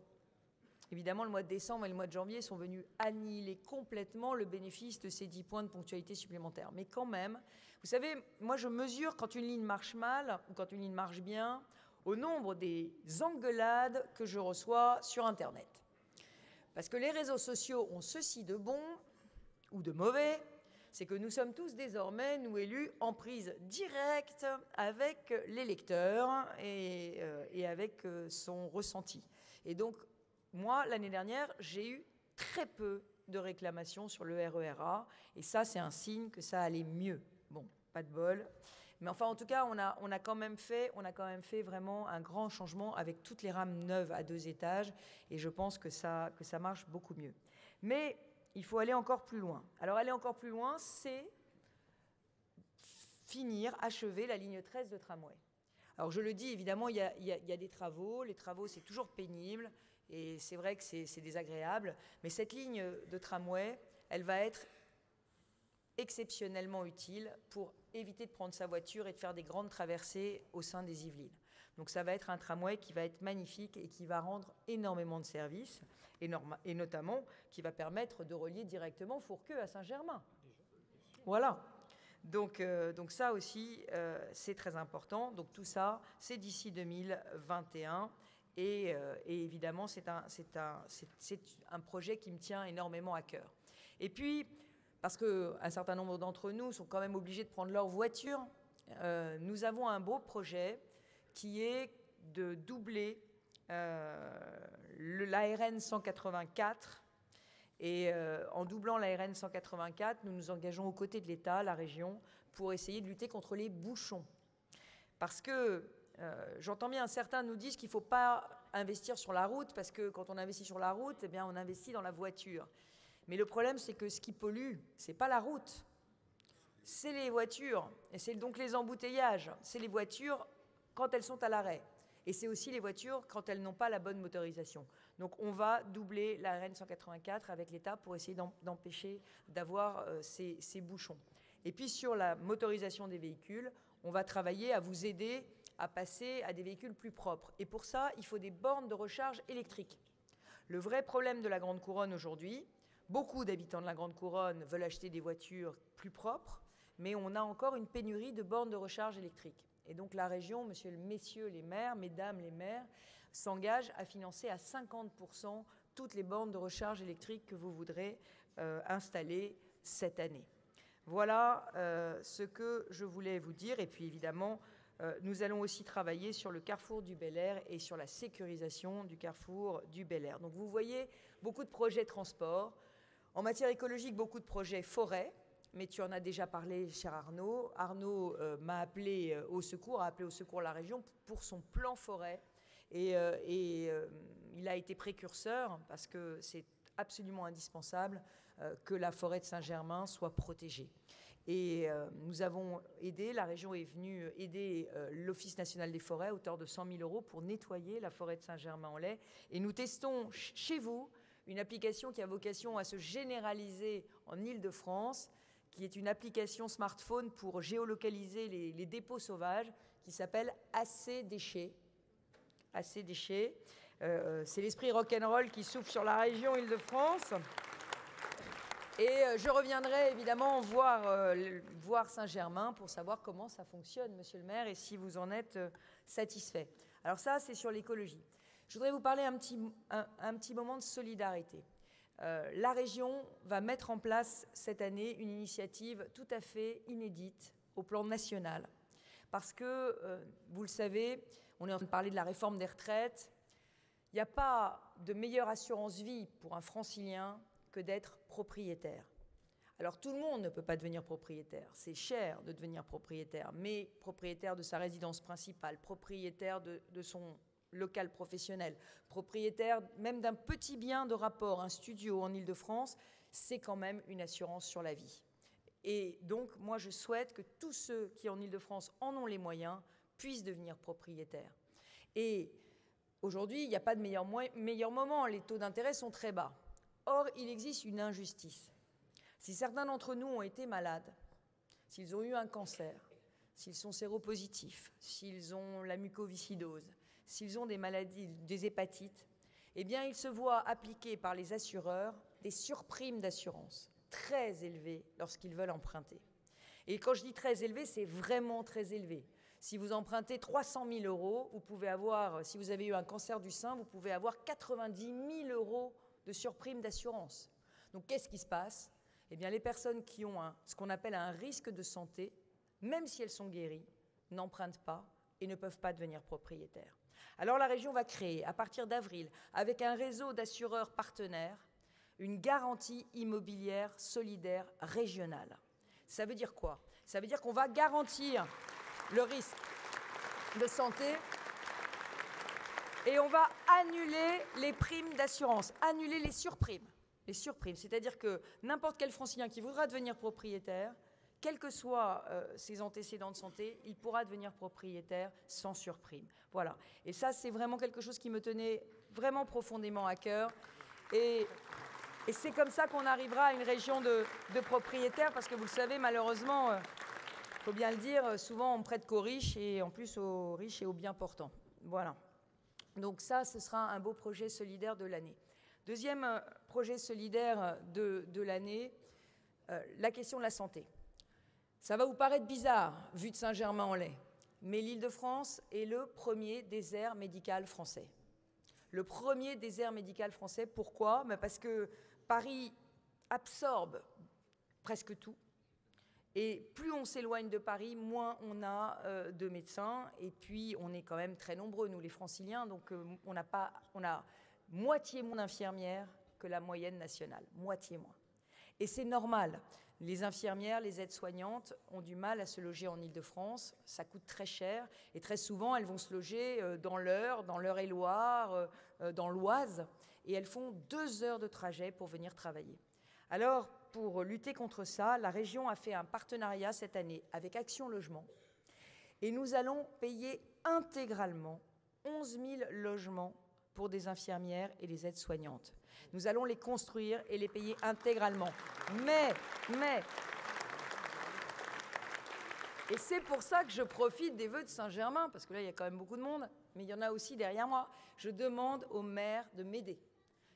évidemment, le mois de décembre et le mois de janvier sont venus annihiler complètement le bénéfice de ces 10 points de ponctualité supplémentaires. Mais quand même, vous savez, moi je mesure quand une ligne marche mal ou quand une ligne marche bien au nombre des engueulades que je reçois sur Internet. Parce que les réseaux sociaux ont ceci de bon ou de mauvais, c'est que nous sommes tous désormais, nous élus, en prise directe avec l'électeur et avec son ressenti. Et donc, moi, l'année dernière, j'ai eu très peu de réclamations sur le RER A, et ça, c'est un signe que ça allait mieux. Bon, pas de bol. Mais enfin, en tout cas, on a quand même fait vraiment un grand changement avec toutes les rames neuves à 2 étages, et je pense que ça marche beaucoup mieux. Mais il faut aller encore plus loin. Alors, aller encore plus loin, c'est achever la ligne 13 de tramway. Alors, je le dis, évidemment, il y a des travaux. Les travaux, c'est toujours pénible, et c'est vrai que c'est désagréable. Mais cette ligne de tramway, elle va être exceptionnellement utile pour éviter de prendre sa voiture et de faire des grandes traversées au sein des Yvelines. Donc ça va être un tramway qui va être magnifique et qui va rendre énormément de services, et notamment qui va permettre de relier directement Fourqueux à Saint-Germain. Voilà. Donc ça aussi, c'est très important. Donc tout ça, c'est d'ici 2021. Et évidemment, c'est un projet qui me tient énormément à cœur. Et puis, parce qu'un certain nombre d'entre nous sont quand même obligés de prendre leur voiture, nous avons un beau projet qui est de doubler l'ARN 184. Et en doublant l'ARN 184, nous nous engageons aux côtés de l'État, la région, pour essayer de lutter contre les bouchons. Parce que j'entends bien, certains nous disent qu'il ne faut pas investir sur la route, parce que quand on investit sur la route, eh bien, on investit dans la voiture. Mais le problème, c'est que ce qui pollue, ce n'est pas la route, c'est les voitures, et c'est donc les embouteillages, c'est les voitures quand elles sont à l'arrêt. Et c'est aussi les voitures quand elles n'ont pas la bonne motorisation. Donc on va doubler la RN 184 avec l'État pour essayer d'empêcher d'avoir ces bouchons. Et puis sur la motorisation des véhicules, on va travailler à vous aider à passer à des véhicules plus propres. Et pour ça, il faut des bornes de recharge électriques. Le vrai problème de la Grande Couronne aujourd'hui, beaucoup d'habitants de la Grande Couronne veulent acheter des voitures plus propres, mais on a encore une pénurie de bornes de recharge électriques. Et donc la région, messieurs les maires, mesdames les maires, s'engage à financer à 50% toutes les bornes de recharge électrique que vous voudrez installer cette année. Voilà ce que je voulais vous dire. Et puis évidemment, nous allons aussi travailler sur le carrefour du Bel-Air et sur la sécurisation du carrefour du Bel-Air. Donc vous voyez beaucoup de projets transport. En matière écologique, beaucoup de projets forêt, mais tu en as déjà parlé, cher Arnaud. Arnaud m'a appelé au secours, a appelé au secours la région pour son plan forêt. Et il a été précurseur parce que c'est absolument indispensable que la forêt de Saint-Germain soit protégée. Et nous avons aidé, la région est venue aider l'Office national des forêts à hauteur de 100 000 € pour nettoyer la forêt de Saint-Germain-en-Laye. Et nous testons chez vous une application qui a vocation à se généraliser en Île-de-France, qui est une application smartphone pour géolocaliser les dépôts sauvages, qui s'appelle AC Déchets. AC Déchets. C'est l'esprit rock'n'roll qui souffle sur la région Île-de-France. Et je reviendrai évidemment voir Saint-Germain pour savoir comment ça fonctionne, monsieur le maire, et si vous en êtes satisfait. Alors ça, c'est sur l'écologie. Je voudrais vous parler un petit moment de solidarité. La région va mettre en place cette année une initiative tout à fait inédite au plan national. Parce que, vous le savez, on est en train de parler de la réforme des retraites. Il n'y a pas de meilleure assurance vie pour un francilien que d'être propriétaire. Alors tout le monde ne peut pas devenir propriétaire, c'est cher de devenir propriétaire, mais propriétaire de sa résidence principale, propriétaire de son local professionnel, propriétaire même d'un petit bien de rapport, un studio en Île-de-France, c'est quand même une assurance sur la vie. Et donc moi je souhaite que tous ceux qui en Île-de-France en ont les moyens puissent devenir propriétaires. Et aujourd'hui, il n'y a pas de meilleur moment, les taux d'intérêt sont très bas. Or, il existe une injustice. Si certains d'entre nous ont été malades, s'ils ont eu un cancer, s'ils sont séropositifs, s'ils ont la mucoviscidose, s'ils ont des maladies, des hépatites, eh bien, ils se voient appliquer par les assureurs des surprimes d'assurance très élevées lorsqu'ils veulent emprunter. Et quand je dis très élevé, c'est vraiment très élevé. Si vous empruntez 300 000 €, vous pouvez avoir, si vous avez eu un cancer du sein, vous pouvez avoir 90 000 € de surprime d'assurance. Donc, qu'est-ce qui se passe? Eh bien, les personnes qui ont ce qu'on appelle un risque de santé, même si elles sont guéries, n'empruntent pas et ne peuvent pas devenir propriétaires. Alors, la région va créer, à partir d'avril, avec un réseau d'assureurs partenaires, une garantie immobilière solidaire régionale. Ça veut dire quoi? Ça veut dire qu'on va garantir le risque de santé. Et on va annuler les primes d'assurance, annuler les surprimes. Les surprimes, c'est-à-dire que n'importe quel francilien qui voudra devenir propriétaire, quels que soient ses antécédents de santé, il pourra devenir propriétaire sans surprime. Voilà. Et ça, c'est vraiment quelque chose qui me tenait vraiment profondément à cœur. Et c'est comme ça qu'on arrivera à une région de propriétaires, parce que vous le savez, malheureusement, il faut bien le dire, souvent on prête qu'aux riches, et en plus aux riches et aux bien portants. Voilà. Donc ça, ce sera un beau projet solidaire de l'année. Deuxième projet solidaire de l'année, la question de la santé. Ça va vous paraître bizarre, vu de Saint-Germain-en-Laye, mais l'Île-de-France est le premier désert médical français. Le premier désert médical français, pourquoi ? Parce que Paris absorbe presque tout. Et plus on s'éloigne de Paris, moins on a de médecins. Et puis, on est quand même très nombreux, nous, les franciliens. Donc, on a moitié moins d'infirmières que la moyenne nationale. Moitié moins. Et c'est normal. Les infirmières, les aides-soignantes ont du mal à se loger en Île-de-France. Ça coûte très cher. Et très souvent, elles vont se loger dans l'Eure-et-Loir, dans l'Oise. Et elles font 2 heures de trajet pour venir travailler. Alors, pour lutter contre ça, la région a fait un partenariat cette année avec Action Logement. Et nous allons payer intégralement 11 000 logements pour des infirmières et les aides-soignantes. Nous allons les construire et les payer intégralement. Mais, et c'est pour ça que je profite des vœux de Saint-Germain, parce que là, il y a quand même beaucoup de monde, mais il y en a aussi derrière moi. Je demande aux maires de m'aider.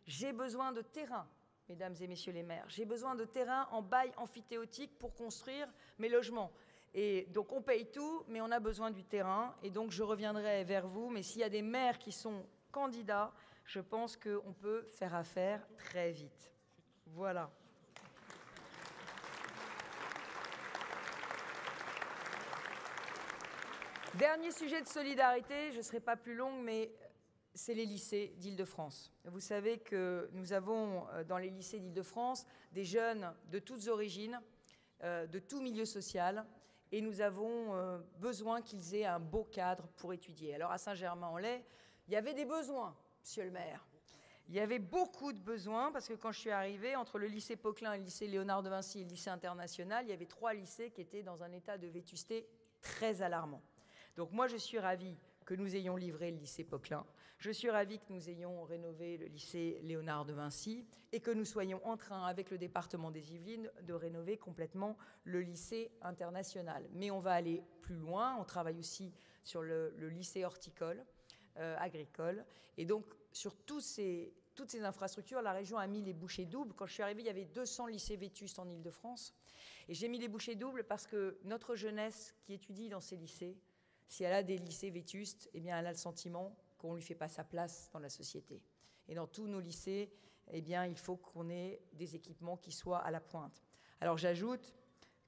J'ai besoin de terrain, mesdames et messieurs les maires. J'ai besoin de terrain en bail amphithéotique pour construire mes logements. Et donc, on paye tout, mais on a besoin du terrain. Et donc, je reviendrai vers vous. Mais s'il y a des maires qui sont candidats, je pense qu'on peut faire affaire très vite. Voilà. Dernier sujet de solidarité, je ne serai pas plus longue, mais c'est les lycées d'Île-de-France. Vous savez que nous avons dans les lycées d'Île-de-France des jeunes de toutes origines, de tout milieu social, et nous avons besoin qu'ils aient un beau cadre pour étudier. Alors à Saint-Germain-en-Laye, il y avait des besoins, monsieur le maire. Il y avait beaucoup de besoins, parce que quand je suis arrivée, entre le lycée Poquelin, le lycée Léonard de Vinci et le lycée international, il y avait 3 lycées qui étaient dans un état de vétusté très alarmant. Donc moi, je suis ravie que nous ayons livré le lycée Poquelin. Je suis ravie que nous ayons rénové le lycée Léonard de Vinci et que nous soyons en train, avec le département des Yvelines, de rénover complètement le lycée international. Mais on va aller plus loin. On travaille aussi sur le lycée horticole, agricole. Et donc, sur toutes ces infrastructures, la région a mis les bouchées doubles. Quand je suis arrivée, il y avait 200 lycées vétustes en Île-de-France. Et j'ai mis les bouchées doubles parce que notre jeunesse qui étudie dans ces lycées, si elle a des lycées vétustes, eh bien, elle a le sentiment qu'on ne lui fait pas sa place dans la société. Et dans tous nos lycées, eh bien, il faut qu'on ait des équipements qui soient à la pointe. Alors, j'ajoute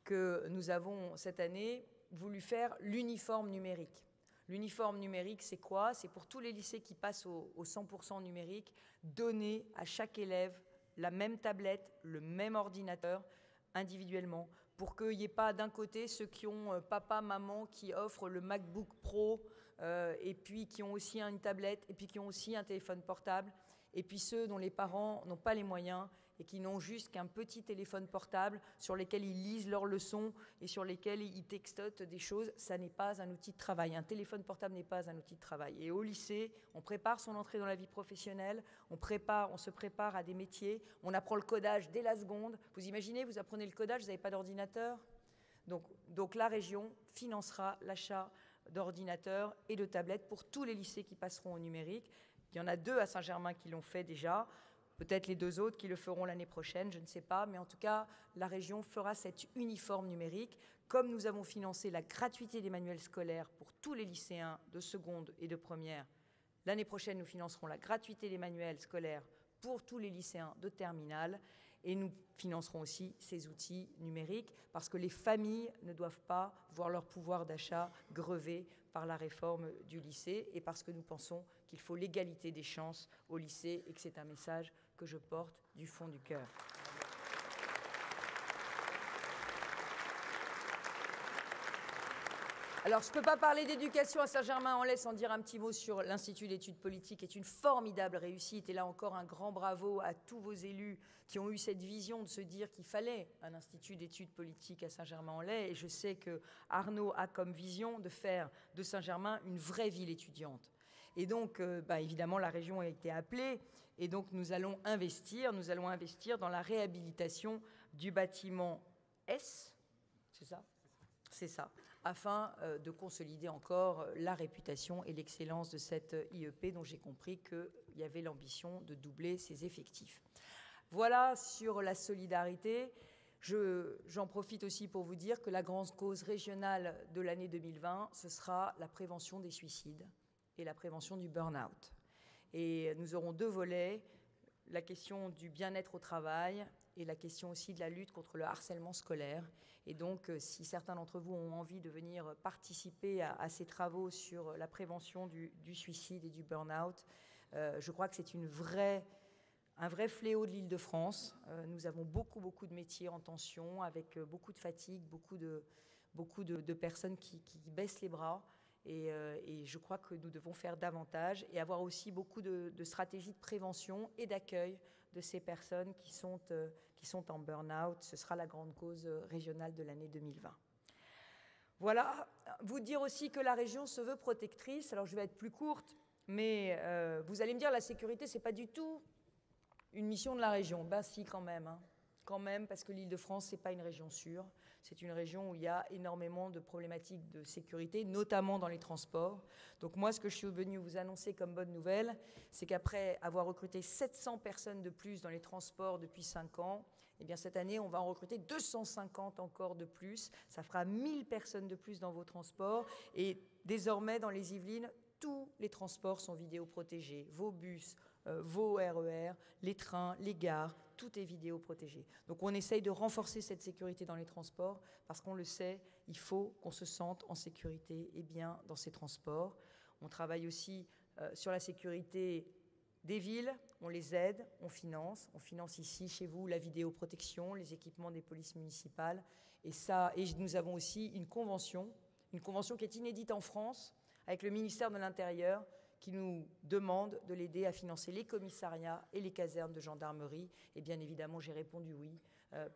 que nous avons, cette année, voulu faire l'uniforme numérique. L'uniforme numérique, c'est quoi ? C'est pour tous les lycées qui passent au 100% numérique, donner à chaque élève la même tablette, le même ordinateur, individuellement, pour qu'il n'y ait pas d'un côté ceux qui ont papa, maman qui offrent le MacBook Pro et puis qui ont aussi une tablette et puis qui ont aussi un téléphone portable et puis ceux dont les parents n'ont pas les moyens et qui n'ont juste qu'un petit téléphone portable sur lesquels ils lisent leurs leçons et sur lesquels ils textotent des choses. Ça n'est pas un outil de travail. Un téléphone portable n'est pas un outil de travail. Et au lycée, on prépare son entrée dans la vie professionnelle, on se prépare à des métiers, on apprend le codage dès la seconde. Vous imaginez, vous apprenez le codage, vous n'avez pas d'ordinateur. Donc la région financera l'achat d'ordinateurs et de tablettes pour tous les lycées qui passeront au numérique. Il y en a 2 à Saint-Germain qui l'ont fait déjà. Peut-être les 2 autres qui le feront l'année prochaine, je ne sais pas. Mais en tout cas, la région fera cet uniforme numérique. Comme nous avons financé la gratuité des manuels scolaires pour tous les lycéens de seconde et de première, l'année prochaine, nous financerons la gratuité des manuels scolaires pour tous les lycéens de terminale. Et nous financerons aussi ces outils numériques parce que les familles ne doivent pas voir leur pouvoir d'achat grevé par la réforme du lycée et parce que nous pensons qu'il faut l'égalité des chances au lycée et que c'est un message que je porte du fond du cœur. Alors, je ne peux pas parler d'éducation à Saint-Germain-en-Laye sans dire un petit mot sur l'Institut d'études politiques, qui est une formidable réussite. Et là encore, un grand bravo à tous vos élus qui ont eu cette vision de se dire qu'il fallait un Institut d'études politiques à Saint-Germain-en-Laye. Et je sais que Arnaud a comme vision de faire de Saint-Germain une vraie ville étudiante. Et donc, évidemment, la région a été appelée. Et donc, nous allons investir dans la réhabilitation du bâtiment S. C'est ça ? C'est ça, afin de consolider encore la réputation et l'excellence de cette IEP, dont j'ai compris qu'il y avait l'ambition de doubler ses effectifs. Voilà sur la solidarité. J'en profite aussi pour vous dire que la grande cause régionale de l'année 2020, ce sera la prévention des suicides et la prévention du burn-out. Et nous aurons 2 volets, la question du bien-être au travail et la question aussi de la lutte contre le harcèlement scolaire. Et donc, si certains d'entre vous ont envie de venir participer à ces travaux sur la prévention du suicide et du burn-out, je crois que c'est un vrai fléau de l'Île-de-France. Nous avons beaucoup de métiers en tension, avec beaucoup de fatigue, beaucoup de personnes qui baissent les bras. Et je crois que nous devons faire davantage et avoir aussi beaucoup de stratégies de prévention et d'accueil de ces personnes qui sont en burn-out. Ce sera la grande cause régionale de l'année 2020. Voilà, vous dire aussi que la région se veut protectrice. Alors je vais être plus courte, mais vous allez me dire la sécurité, c'est pas du tout une mission de la région. Ben si, quand même. Quand même, parce que l'Île-de-France, c'est pas une région sûre. C'est une région où il y a énormément de problématiques de sécurité, notamment dans les transports. Donc moi, ce que je suis venue vous annoncer comme bonne nouvelle, c'est qu'après avoir recruté 700 personnes de plus dans les transports depuis 5 ans, eh bien cette année, on va en recruter 250 encore de plus. Ça fera 1000 personnes de plus dans vos transports. Et désormais, dans les Yvelines, tous les transports sont vidéoprotégés. Vos bus, vos RER, les trains, les gares, tout est vidéoprotégé. Donc on essaye de renforcer cette sécurité dans les transports parce qu'on le sait, il faut qu'on se sente en sécurité et bien dans ces transports. On travaille aussi sur la sécurité des villes, on les aide, on finance ici, chez vous, la vidéoprotection, les équipements des polices municipales. Et nous avons aussi une convention qui est inédite en France avec le ministère de l'Intérieur, qui nous demande de l'aider à financer les commissariats et les casernes de gendarmerie. Et bien évidemment, j'ai répondu oui,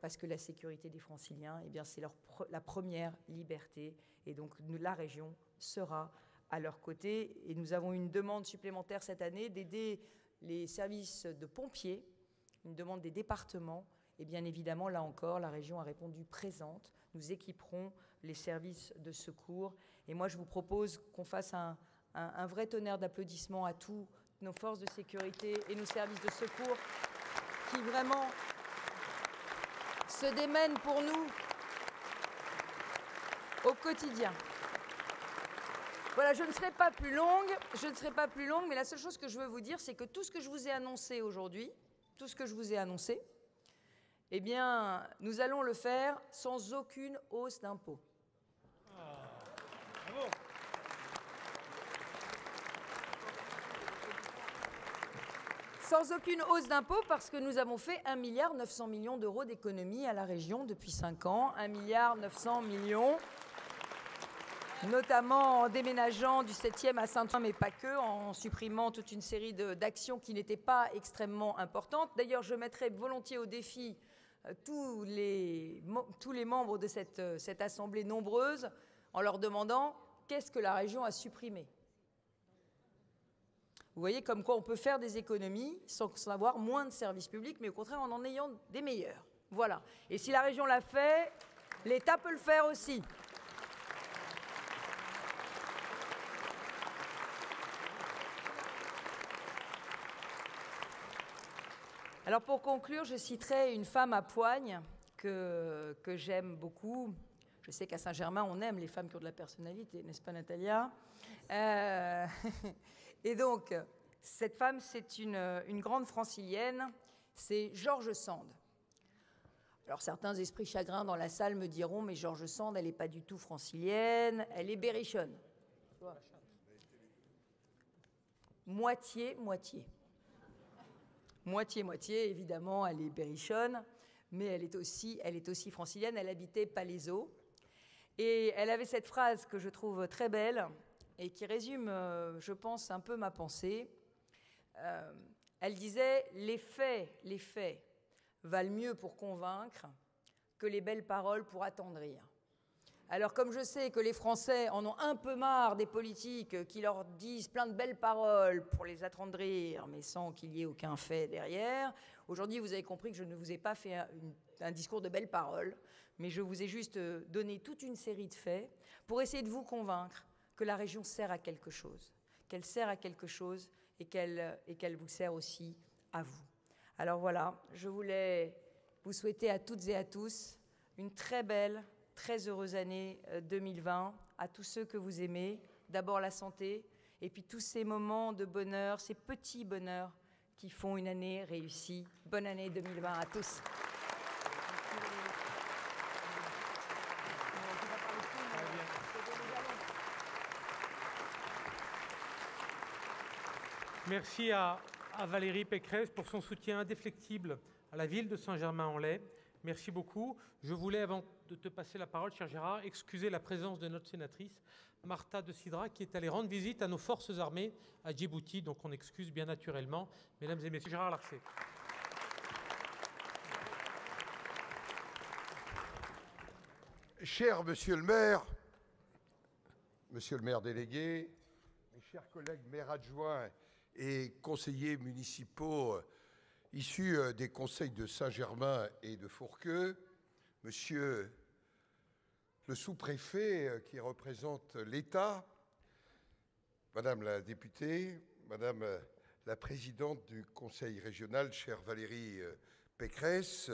parce que la sécurité des Franciliens, eh bien, c'est la première liberté. Et donc, la région sera à leur côté. Et nous avons une demande supplémentaire cette année d'aider les services de pompiers, une demande des départements. Et bien évidemment, là encore, la région a répondu présente. Nous équiperons les services de secours. Et moi, je vous propose qu'on fasse un vrai tonnerre d'applaudissements à tous nos forces de sécurité et nos services de secours qui vraiment se démènent pour nous au quotidien. Voilà, je ne serai pas plus longue, mais la seule chose que je veux vous dire, c'est que tout ce que je vous ai annoncé aujourd'hui, eh bien, nous allons le faire sans aucune hausse d'impôts. Bravo. Sans aucune hausse d'impôts, parce que nous avons fait 1,9 milliard d'euros d'économies à la région depuis 5 ans. 1,9 milliard, notamment en déménageant du 7e à Saint-Ouen, mais pas que, en supprimant toute une série d'actions qui n'étaient pas extrêmement importantes. D'ailleurs, je mettrai volontiers au défi tous les membres de cette assemblée nombreuse en leur demandant qu'est-ce que la région a supprimé. Vous voyez comme quoi on peut faire des économies sans avoir moins de services publics, mais au contraire en ayant des meilleurs. Voilà. Et si la région l'a fait, l'État peut le faire aussi. Alors pour conclure, je citerai une femme à Poigne que j'aime beaucoup. Je sais qu'à Saint-Germain, on aime les femmes qui ont de la personnalité, n'est-ce pas Natalia ? Et donc, cette femme, c'est une grande francilienne, c'est George Sand. Alors, certains esprits chagrins dans la salle me diront, mais George Sand, elle n'est pas du tout francilienne, elle est berrichonne. Moitié-moitié. Moitié-moitié, évidemment, elle est berrichonne, mais elle est aussi francilienne, elle habitait Palaiseau. Et elle avait cette phrase que je trouve très belle et qui résume, je pense, un peu ma pensée. Elle disait « les faits valent mieux pour convaincre que les belles paroles pour attendrir ». Alors comme je sais que les Français en ont un peu marre des politiques qui leur disent plein de belles paroles pour les attendrir, mais sans qu'il y ait aucun fait derrière, aujourd'hui vous avez compris que je ne vous ai pas fait un discours de belles paroles, mais je vous ai juste donné toute une série de faits pour essayer de vous convaincre que la région sert à quelque chose, qu'elle sert à quelque chose et qu'elle vous sert aussi à vous. Alors voilà, je voulais vous souhaiter à toutes et à tous une très belle, très heureuse année 2020, à tous ceux que vous aimez, d'abord la santé, et puis tous ces moments de bonheur, ces petits bonheurs qui font une année réussie. Bonne année 2020 à tous. Merci à Valérie Pécresse pour son soutien indéfectible à la ville de Saint-Germain-en-Laye. Merci beaucoup. Je voulais, avant de te passer la parole, cher Gérard, excuser la présence de notre sénatrice, Marta de Sidra, qui est allée rendre visite à nos forces armées à Djibouti. Donc on excuse bien naturellement. Mesdames et messieurs, Gérard Larcher. Cher Monsieur le maire délégué, mes chers collègues maires adjoints et conseillers municipaux issus des conseils de Saint-Germain et de Fourqueux, Monsieur le sous-préfet qui représente l'État, Madame la députée, Madame la présidente du conseil régional, chère Valérie Pécresse,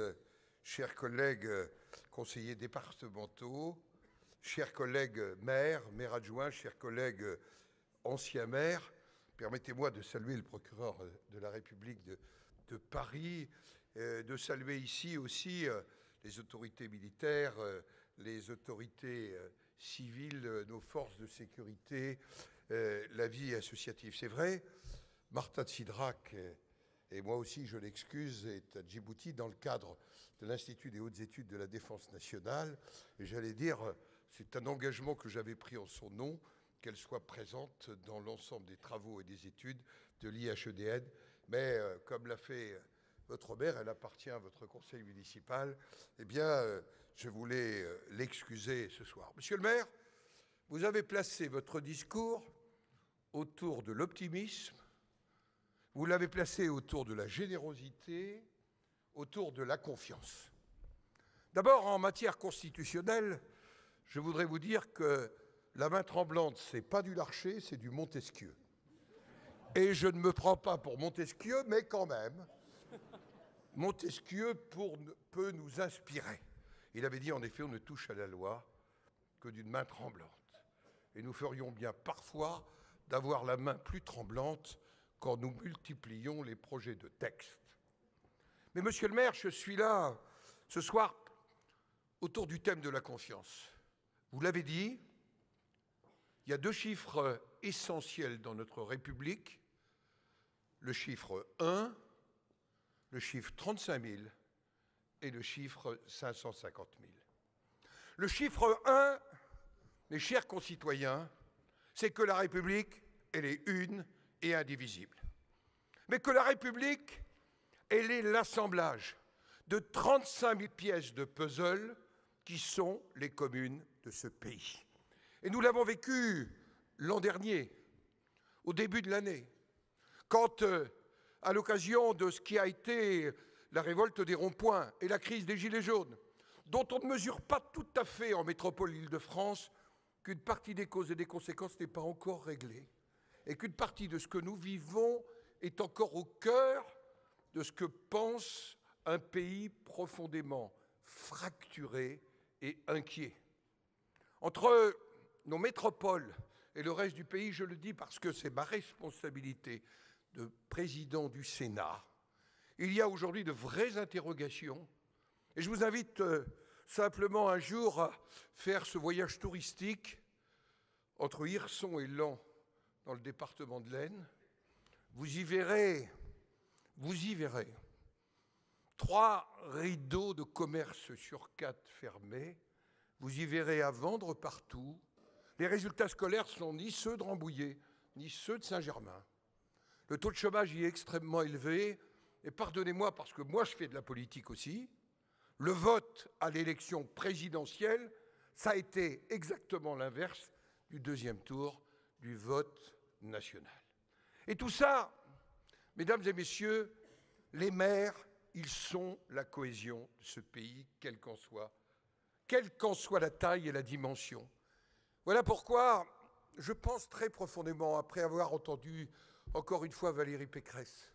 chers collègues conseillers départementaux, chers collègues maires, maires adjoints, chers collègues anciens maires, permettez-moi de saluer le procureur de la République de Paris, de saluer ici aussi les autorités militaires, les autorités civiles, nos forces de sécurité, la vie associative. C'est vrai, Marta de Sidrac, et moi aussi je l'excuse, est à Djibouti dans le cadre de l'Institut des hautes études de la défense nationale. Et j'allais dire, c'est un engagement que j'avais pris en son nom, qu'elle soit présente dans l'ensemble des travaux et des études de l'IHEDN. Mais comme l'a fait votre maire, elle appartient à votre conseil municipal, eh bien, je voulais l'excuser ce soir. Monsieur le maire, vous avez placé votre discours autour de l'optimisme, vous l'avez placé autour de la générosité, autour de la confiance. D'abord, en matière constitutionnelle, je voudrais vous dire que la main tremblante, ce n'est pas du Larcher, c'est du Montesquieu. Et je ne me prends pas pour Montesquieu, mais quand même, Montesquieu peut nous inspirer. Il avait dit, en effet, on ne touche à la loi que d'une main tremblante. Et nous ferions bien parfois d'avoir la main plus tremblante quand nous multiplions les projets de texte. Mais monsieur le maire, je suis là ce soir autour du thème de la confiance. Vous l'avez dit, il y a deux chiffres essentiels dans notre République, le chiffre 1, le chiffre 35 000 et le chiffre 550 000. Le chiffre 1, mes chers concitoyens, c'est que la République, elle est une et indivisible. Mais que la République, elle est l'assemblage de 35 000 pièces de puzzle qui sont les communes de ce pays. Et nous l'avons vécu l'an dernier, au début de l'année, quand, à l'occasion de ce qui a été la révolte des ronds-points et la crise des Gilets jaunes, dont on ne mesure pas tout à fait en métropole Île-de-France qu'une partie des causes et des conséquences n'est pas encore réglée, et qu'une partie de ce que nous vivons est encore au cœur de ce que pense un pays profondément fracturé et inquiet. Entre nos métropoles et le reste du pays, je le dis parce que c'est ma responsabilité de président du Sénat, il y a aujourd'hui de vraies interrogations. Et je vous invite simplement un jour à faire ce voyage touristique entre Hirson et Laon, dans le département de l'Aisne. Vous y verrez 3 rideaux de commerce sur 4 fermés, Vous y verrez à vendre partout. Les résultats scolaires sont ni ceux de Rambouillet, ni ceux de Saint-Germain. Le taux de chômage y est extrêmement élevé. Et pardonnez-moi, parce que moi je fais de la politique aussi, le vote à l'élection présidentielle, ça a été exactement l'inverse du deuxième tour du vote national. Et tout ça, mesdames et messieurs, les maires, ils sont la cohésion de ce pays, quelle qu'en soit la taille et la dimension. Voilà pourquoi je pense très profondément, après avoir entendu encore une fois Valérie Pécresse,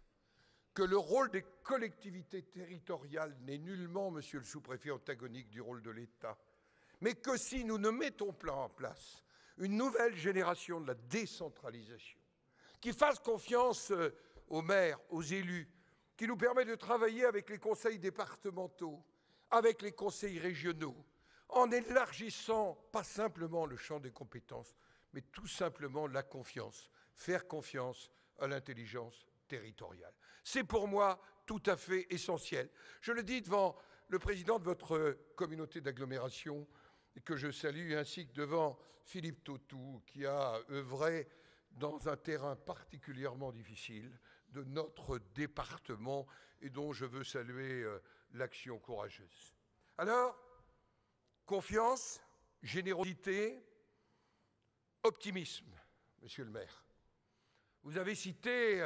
que le rôle des collectivités territoriales n'est nullement, monsieur le sous-préfet, antagonique du rôle de l'État, mais que si nous ne mettons pas en place une nouvelle génération de la décentralisation, qui fasse confiance aux maires, aux élus, qui nous permet de travailler avec les conseils départementaux, avec les conseils régionaux, en élargissant pas simplement le champ des compétences, mais tout simplement la confiance, faire confiance à l'intelligence territoriale. C'est pour moi tout à fait essentiel. Je le dis devant le président de votre communauté d'agglomération, que je salue, ainsi que devant Philippe Tautou, qui a œuvré dans un terrain particulièrement difficile de notre département et dont je veux saluer l'action courageuse. Alors, confiance, générosité, optimisme, monsieur le maire. Vous avez cité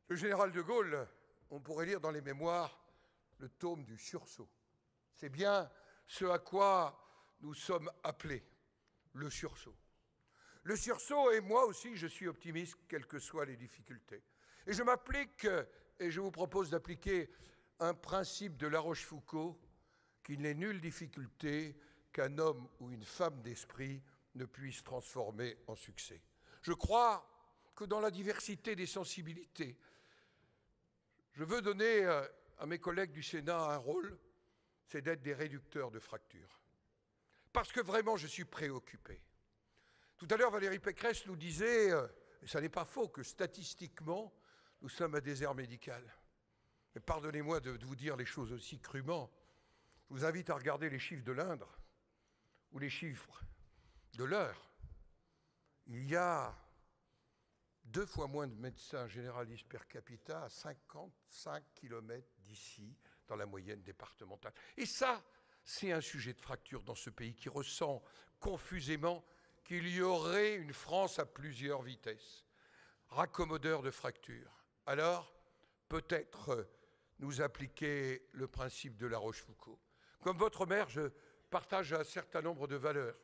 le général de Gaulle, on pourrait lire dans les mémoires le tome du sursaut. C'est bien ce à quoi nous sommes appelés, le sursaut. Le sursaut, et moi aussi je suis optimiste, quelles que soient les difficultés. Et je m'applique, et je vous propose d'appliquer un principe de La Rochefoucauld, qu'il n'est nulle difficulté qu'un homme ou une femme d'esprit ne puisse transformer en succès. Je crois que dans la diversité des sensibilités, je veux donner à mes collègues du Sénat un rôle, c'est d'être des réducteurs de fractures. Parce que vraiment, je suis préoccupé. Tout à l'heure, Valérie Pécresse nous disait, et ça n'est pas faux, que statistiquement, nous sommes un désert médical. Mais pardonnez-moi de vous dire les choses aussi crûment. Je vous invite à regarder les chiffres de l'Indre ou les chiffres de l'Eure. Il y a 2 fois moins de médecins généralistes per capita à 55 km d'ici, dans la moyenne départementale. Et ça, c'est un sujet de fracture dans ce pays qui ressent confusément qu'il y aurait une France à plusieurs vitesses, raccommodeur de fractures. Alors, peut-être nous appliquer le principe de La Rochefoucauld. Comme votre maire, je partage un certain nombre de valeurs.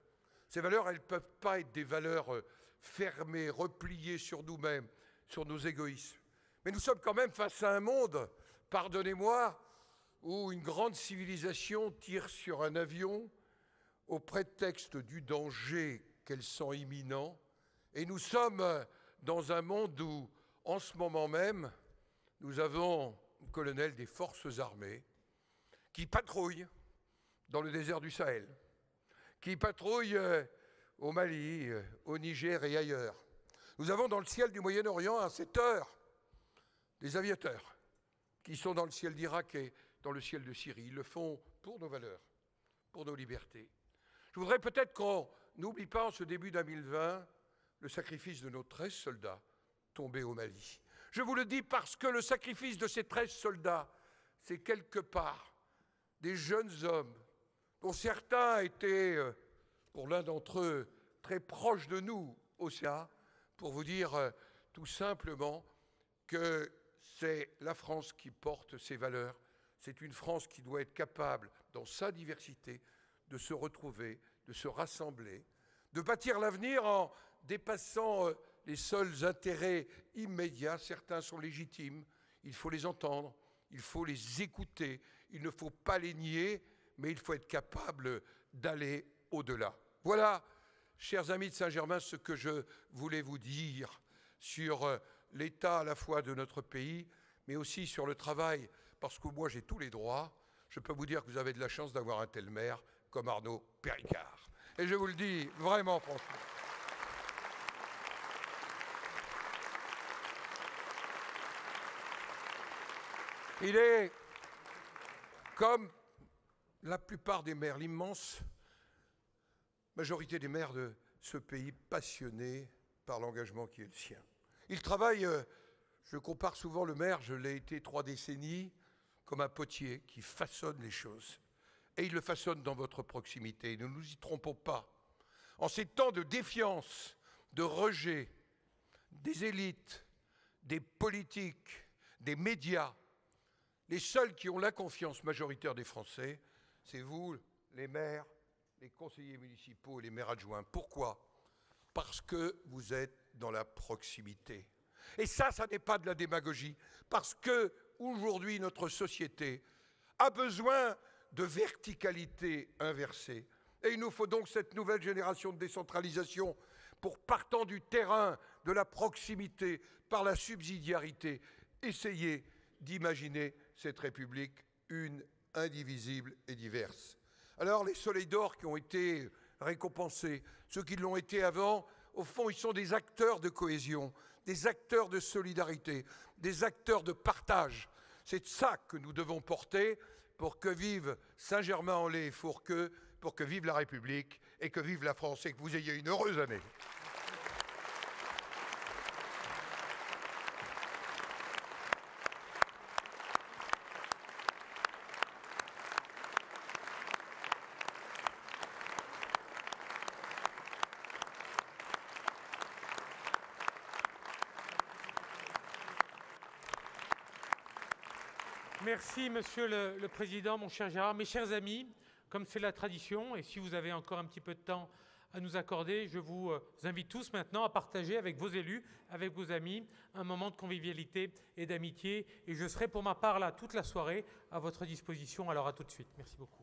Ces valeurs, elles ne peuvent pas être des valeurs fermées, repliées sur nous-mêmes, sur nos égoïsmes. Mais nous sommes quand même face à un monde, pardonnez-moi, où une grande civilisation tire sur un avion au prétexte du danger qu'elle sent imminent. Et nous sommes dans un monde où, en ce moment même, nous avons un colonel des forces armées qui patrouille dans le désert du Sahel, qui patrouille au Mali, au Niger et ailleurs. Nous avons dans le ciel du Moyen-Orient, à cette heure, des aviateurs qui sont dans le ciel d'Irak et dans le ciel de Syrie. Ils le font pour nos valeurs, pour nos libertés. Je voudrais peut-être qu'on n'oublie pas en ce début 2020 le sacrifice de nos 13 soldats tombés au Mali. Je vous le dis parce que le sacrifice de ces 13 soldats, c'est quelque part des jeunes hommes dont certains étaient, pour l'un d'entre eux, très proches de nous au Sénat, pour vous dire tout simplement que c'est la France qui porte ses valeurs. C'est une France qui doit être capable, dans sa diversité, de se retrouver, de se rassembler, de bâtir l'avenir en dépassant les seuls intérêts immédiats. Certains sont légitimes, il faut les entendre, il faut les écouter, il ne faut pas les nier, mais il faut être capable d'aller au-delà. Voilà, chers amis de Saint-Germain, ce que je voulais vous dire sur l'état à la fois de notre pays, mais aussi sur le travail, parce que moi j'ai tous les droits. Je peux vous dire que vous avez de la chance d'avoir un tel maire comme Arnaud Péricard. Et je vous le dis vraiment franchement. Il est, comme la plupart des maires, l'immense majorité des maires de ce pays passionnés par l'engagement qui est le sien. Ils travaillent, je compare souvent le maire, je l'ai été 3 décennies, comme un potier qui façonne les choses. Et il le façonne dans votre proximité. Ne nous y trompons pas. En ces temps de défiance, de rejet, des élites, des politiques, des médias, les seuls qui ont la confiance majoritaire des Français, c'est vous, les maires, les conseillers municipaux et les maires adjoints. Pourquoi? Parce que vous êtes dans la proximité. Et ça n'est pas de la démagogie. Parce que aujourd'hui, notre société a besoin de verticalité inversée. Et il nous faut donc cette nouvelle génération de décentralisation pour, partant du terrain, de la proximité, par la subsidiarité, essayer d'imaginer cette République une, indivisible et diverse. Alors les soleils d'or qui ont été récompensés, ceux qui l'ont été avant, au fond, ils sont des acteurs de cohésion, des acteurs de solidarité, des acteurs de partage. C'est ça que nous devons porter pour que vive Saint-Germain-en-Laye et Fourqueux, pour que vive la République et que vive la France et que vous ayez une heureuse année. Merci, Monsieur le Président, mon cher Gérard. Mes chers amis, comme c'est la tradition, et si vous avez encore un petit peu de temps à nous accorder, je vous invite tous maintenant à partager avec vos élus, avec vos amis, un moment de convivialité et d'amitié. Et je serai pour ma part là toute la soirée à votre disposition. Alors à tout de suite. Merci beaucoup.